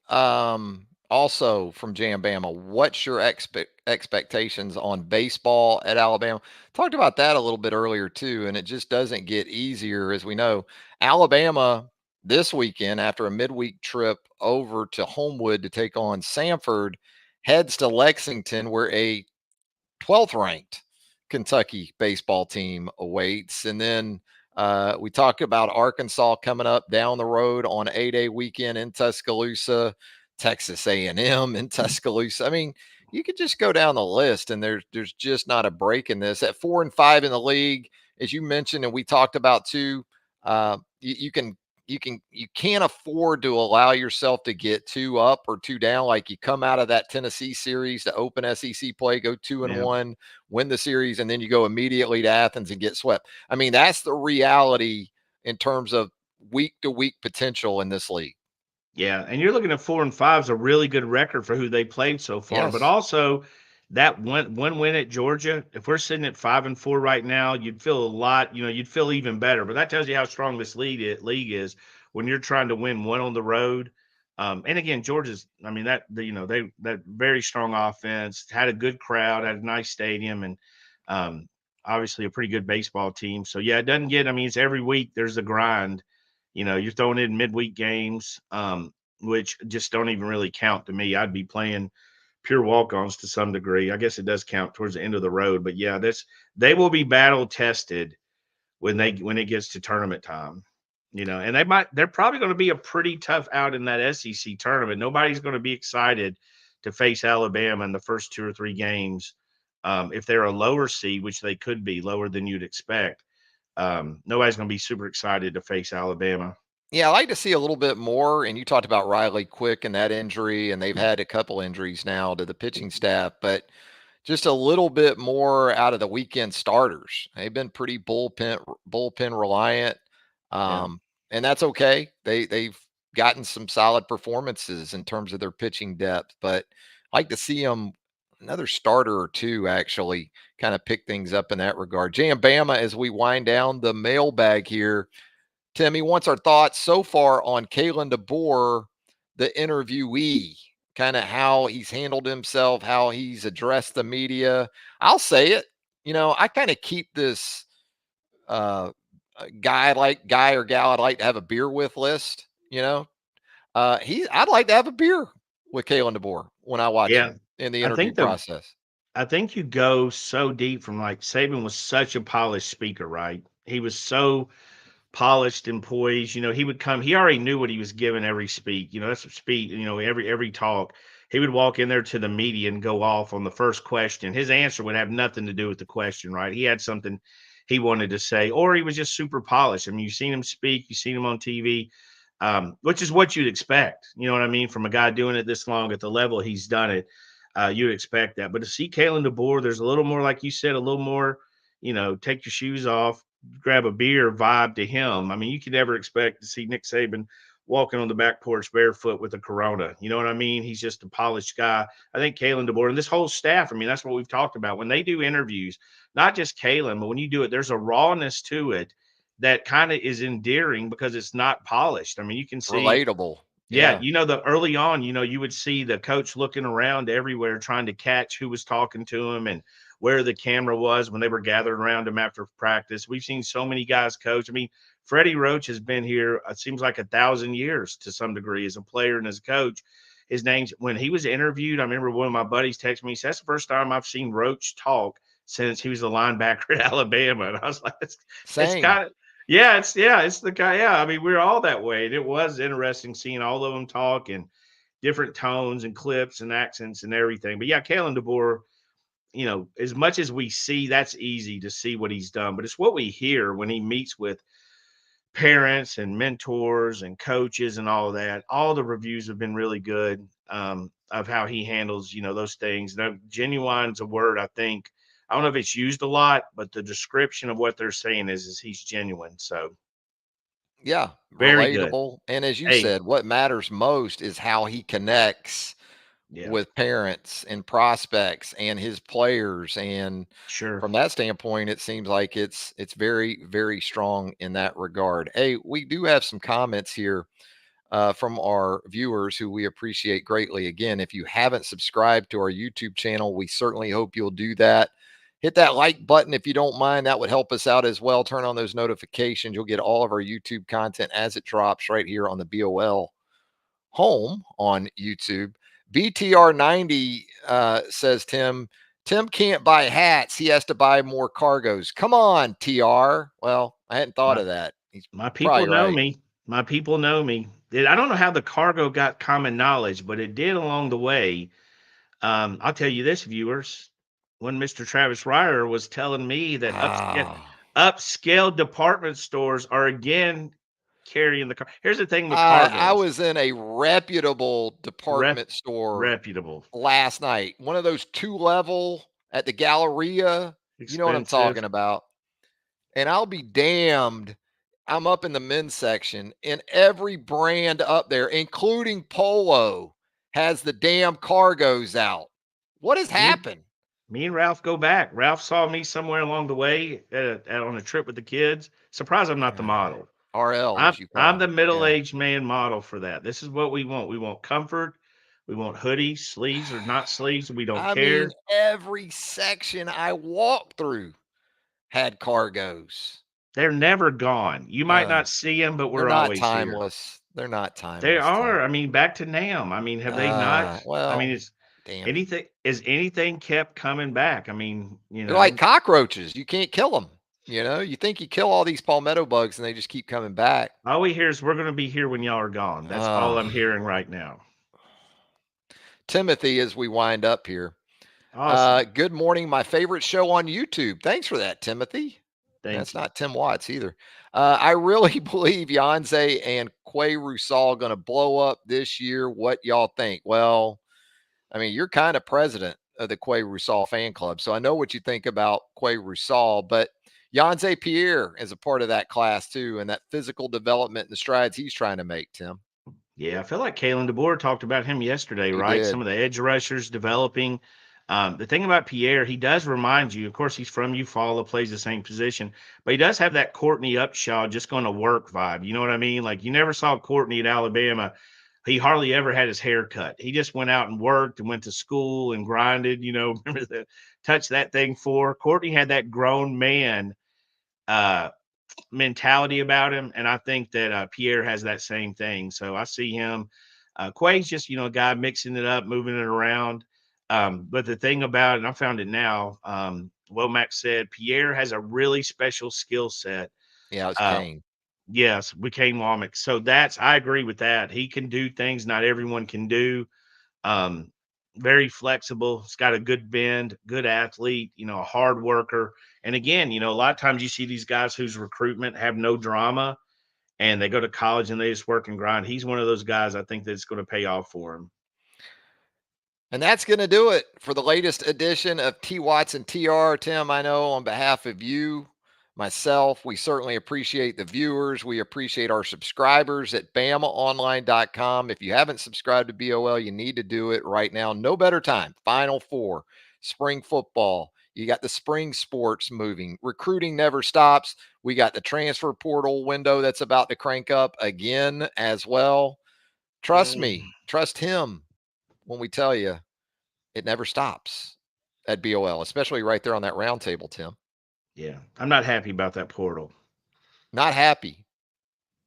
Speaker 1: Also from Jam Bama, what's your expectations on baseball at Alabama? Talked about that a little bit earlier too, and it just doesn't get easier as we know. Alabama this weekend, after a midweek trip over to Homewood to take on Samford, heads to Lexington, where a 12th ranked Kentucky baseball team awaits. And then we talked about Arkansas coming up down the road on A-Day weekend in Tuscaloosa, Texas A&M in Tuscaloosa. I mean, you could just go down the list, and there's just not a break in this. At 4-5 in the league, as you mentioned, and we talked about too, you can't afford to allow yourself to get 2 up or 2 down. Like you come out of that Tennessee series to open SEC play, go 2 and
Speaker 2: Yeah.
Speaker 1: 1, win the series, and then you go immediately to Athens and get swept. I mean, that's the reality in terms of week to week potential in this league.
Speaker 2: Yeah. And you're looking at 4-5 is a really good record for who they played so far. But
Speaker 1: Yes,
Speaker 2: also that one win at Georgia, if we're sitting at 5-4 right now, you'd feel a lot, you'd feel even better. But that tells you how strong this league is when you're trying to win one on the road. And again, Georgia's, I mean, that very strong offense, had a good crowd, had a nice stadium, and obviously a pretty good baseball team. So yeah, it doesn't get, I mean, it's every week there's a grind. You're throwing in midweek games, which just don't even really count to me. I'd be playing pure walk-ons to some degree. I guess it does count towards the end of the road, but yeah, they will be battle tested when it gets to tournament time. And they're probably going to be a pretty tough out in that SEC tournament. Nobody's going to be excited to face Alabama in the first 2 or 3 games. If they're a lower seed, which they could be lower than you'd expect, nobody's going to be super excited to face Alabama.
Speaker 1: yeah, I like to see a little bit more. And you talked about Riley Quick and that injury, and they've had a couple injuries now to the pitching staff, but just a little bit more out of the weekend starters. They've been pretty bullpen reliant,
Speaker 2: Yeah.
Speaker 1: and that's okay. They've gotten some solid performances in terms of their pitching depth, but I like to see them another starter or two actually kind of pick things up in that regard. Jam Bama, as we wind down the mailbag here, Timmy wants our thoughts so far on Kalen DeBoer, the interviewee, kind of how he's handled himself, how he's addressed the media. I'll say it, I kind of keep this guy or gal I'd like to have a beer with list. I'd like to have a beer with Kalen DeBoer when I watch
Speaker 2: Yeah.
Speaker 1: him in the
Speaker 2: I
Speaker 1: interview
Speaker 2: think the
Speaker 1: process.
Speaker 2: I think you go so deep from, like, Saban was such a polished speaker, right? He was so polished and poised. He would come. He already knew what he was giving every speak. That's a speak. Every talk. He would walk in there to the media and go off on the first question. His answer would have nothing to do with the question, right? He had something he wanted to say, or he was just super polished. I mean, you've seen him speak, you've seen him on TV, which is what you'd expect. You know what I mean? From a guy doing it this long at the level he's done it, you'd expect that. But to see Kalen DeBoer, there's a little more, like you said, a little more. Take your shoes off, grab a beer vibe to him. I mean, you could never expect to see Nick Saban walking on the back porch barefoot with a Corona. You know what I mean? He's just a polished guy. I think Kalen DeBoer and this whole staff, I mean, that's what we've talked about. When they do interviews, not just Kalen, but when you do it, there's a rawness to it that kind of is endearing because it's not polished. I mean, you can see,
Speaker 1: Relatable.
Speaker 2: yeah,
Speaker 1: Yeah.
Speaker 2: the early on, you would see the coach looking around everywhere trying to catch who was talking to him and where the camera was when they were gathered around him after practice. We've seen so many guys coach. I mean, Freddie Roach has been here, it seems like 1,000 years to some degree as a player and as a coach. His name's when he was interviewed. I remember one of my buddies texted me, he said, that's the first time I've seen Roach talk since he was the linebacker at Alabama. And I was like, it's
Speaker 1: Same.
Speaker 2: kind of, it's the guy. Yeah, I mean, we're all that way. And it was interesting seeing all of them talk and different tones and clips and accents and everything. But yeah, Kalen DeBoer, as much as we see, that's easy to see what he's done, but it's what we hear when he meets with parents and mentors and coaches and all of that. All the reviews have been really good, of how he handles, those things. Now, genuine is a word I think. I don't know if it's used a lot, but the description of what they're saying is he's genuine. So
Speaker 1: Yeah.
Speaker 2: very good.
Speaker 1: Relatable. And as you
Speaker 2: Hey,
Speaker 1: said, what matters most is how he connects
Speaker 2: yeah,
Speaker 1: with parents and prospects and his players. And
Speaker 2: sure.
Speaker 1: from that standpoint, it seems like it's very, very strong in that regard. Hey, we do have some comments here from our viewers who we appreciate greatly. Again, if you haven't subscribed to our YouTube channel, we certainly hope you'll do that. Hit that like button if you don't mind. That would help us out as well. Turn on those notifications. You'll get all of our YouTube content as it drops right here on the BOL home on YouTube. BTR90 says, Tim can't buy hats. He has to buy more cargos. Come on, TR. Well, I hadn't thought
Speaker 2: My
Speaker 1: of that. He's
Speaker 2: my people
Speaker 1: probably
Speaker 2: know
Speaker 1: right.
Speaker 2: me. My people know me. I don't know how the cargo got common knowledge, but it did along the way. I'll tell you this, viewers, when Mr. Travis Reier was telling me that
Speaker 1: Ah.
Speaker 2: upscale department stores are again carrying the car. Here's the thing with
Speaker 1: I
Speaker 2: cargos,
Speaker 1: was in a reputable
Speaker 2: rep,
Speaker 1: department store
Speaker 2: reputable,
Speaker 1: last night. One of those two level at the Galleria. You know what I'm
Speaker 2: expensive.
Speaker 1: talking about. And I'll be damned. I'm up in the men's section, and every brand up there, including Polo, has the damn cargoes out. What has
Speaker 2: Me,
Speaker 1: happened?
Speaker 2: me and Ralph go back. Ralph saw me somewhere along the way on a trip with the kids. Surprised I'm not the
Speaker 1: Uh,
Speaker 2: model.
Speaker 1: RL,
Speaker 2: I'm
Speaker 1: as you call
Speaker 2: I'm
Speaker 1: them.
Speaker 2: the
Speaker 1: Yeah.
Speaker 2: middle-aged man model for that. This is what we want. We want comfort. We want hoodies, sleeves or not sleeves. We don't
Speaker 1: I mean,
Speaker 2: care.
Speaker 1: every section I walked through had cargoes.
Speaker 2: They're never gone. You might
Speaker 1: Uh,
Speaker 2: not see them, but
Speaker 1: they're
Speaker 2: we're
Speaker 1: not
Speaker 2: always here.
Speaker 1: timeless. They're not
Speaker 2: They
Speaker 1: timeless, Tim.
Speaker 2: are. I mean, back to Nam. I mean, have they not? I mean,
Speaker 1: Well,
Speaker 2: it's
Speaker 1: damn it.
Speaker 2: anything is anything kept coming back. I mean,
Speaker 1: They're like cockroaches. You can't kill them. You think you kill all these palmetto bugs and they just keep coming back.
Speaker 2: all we hear is we're going to be here when y'all are gone. That's all
Speaker 1: Uh,
Speaker 2: I'm hearing right now.
Speaker 1: Timothy, as we wind up here.
Speaker 2: Awesome.
Speaker 1: Good morning. My favorite show on YouTube. Thanks for that, Timothy.
Speaker 2: Thank
Speaker 1: That's
Speaker 2: you.
Speaker 1: not Tim Watts either. I really believe Yanze and Quay Rusal going to blow up this year. What y'all think? Well, I mean, you're kind of president of the Quay Rusal fan club, so I know what you think about Quay Rusal, but Yanze Pierre is a part of that class too, and that physical development and the strides he's trying to make, Tim.
Speaker 2: Yeah, I feel like Kalen DeBoer talked about him yesterday,
Speaker 1: He
Speaker 2: right? Some
Speaker 1: did.
Speaker 2: of the edge rushers developing. The thing about Pierre, he does remind you, of course, he's from Eufaula, plays the same position, but he does have that Courtney Upshaw just going to work vibe. You know what I mean? Like you never saw Courtney at Alabama. He hardly ever had his hair cut. He just went out and worked and went to school and grinded. Remember the touch that thing for Courtney had that grown man uh, mentality about him, and I think that Pierre has that same thing. So I see him. Quay's just a guy mixing it up, moving it around. But the thing about it, and I found it now. Womack said Pierre has a really special skill set.
Speaker 1: Yeah, it was
Speaker 2: Uh,
Speaker 1: Kane.
Speaker 2: yes, we came Womack. So I agree with that. He can do things not everyone can do. Um, Very flexible. He's got a good bend, good athlete, a hard worker. And again, a lot of times you see these guys whose recruitment have no drama and they go to college and they just work and grind. He's one of those guys I think that's going to pay off for him.
Speaker 1: And that's going to do it for the latest edition of T Watts and TR. Tim, I know on behalf of you, myself, we certainly appreciate the viewers. We appreciate our subscribers at BamaOnLine.com. If you haven't subscribed to BOL, you need to do it right now. No better time. Final Four, spring football. You got the spring sports moving. Recruiting never stops. We got the transfer portal window that's about to crank up again as well. Trust me, trust him when we tell you it never stops at BOL, especially right there on that round table, Tim.
Speaker 2: Yeah, I'm not happy about that portal.
Speaker 1: Not happy.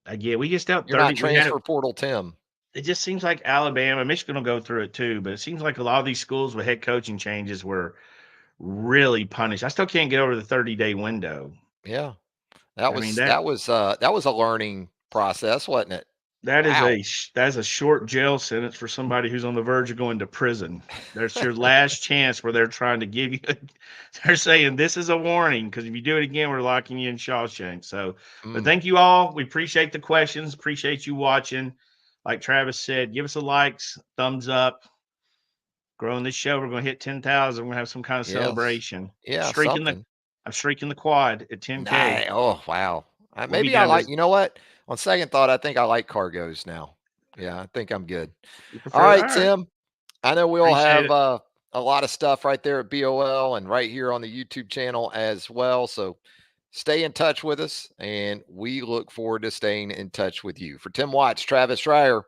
Speaker 2: Again, we just out
Speaker 1: You're not
Speaker 2: 30. We had
Speaker 1: transfer portal Tim.
Speaker 2: it just seems like Alabama, Michigan will go through it too, but it seems like a lot of these schools with head coaching changes were really punished. I still can't get over the 30-day window.
Speaker 1: Yeah. That
Speaker 2: I mean
Speaker 1: was that was that was a learning process, wasn't it? Wow.
Speaker 2: that is a short jail sentence for somebody who's on the verge of going to prison. There's your last chance where they're trying to give you. They're saying this is a warning because if you do it again, we're locking you in Shawshank. So, but thank you all. We appreciate the questions. Appreciate you watching. Like Travis said, give us a likes, thumbs up. Growing this show, we're going to hit 10,000. We're going to have some kind of
Speaker 1: Yes.
Speaker 2: celebration.
Speaker 1: Yeah, something.
Speaker 2: I'm streaking the quad at 10K.
Speaker 1: Oh, wow.
Speaker 2: We'll be
Speaker 1: Maybe I
Speaker 2: down to.
Speaker 1: like, you know what? On second thought, I think I like cargos now. Yeah, I think I'm good.
Speaker 2: You
Speaker 1: All
Speaker 2: prefer?
Speaker 1: right,
Speaker 2: All right.
Speaker 1: Tim. I know we'll
Speaker 2: Appreciate
Speaker 1: have
Speaker 2: it.
Speaker 1: a lot of stuff right there at BOL and right here on the YouTube channel as well. So stay in touch with us, and we look forward to staying in touch with you. For Tim Watts, Travis Reier,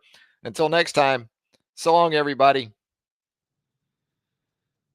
Speaker 1: until next time, so long, everybody.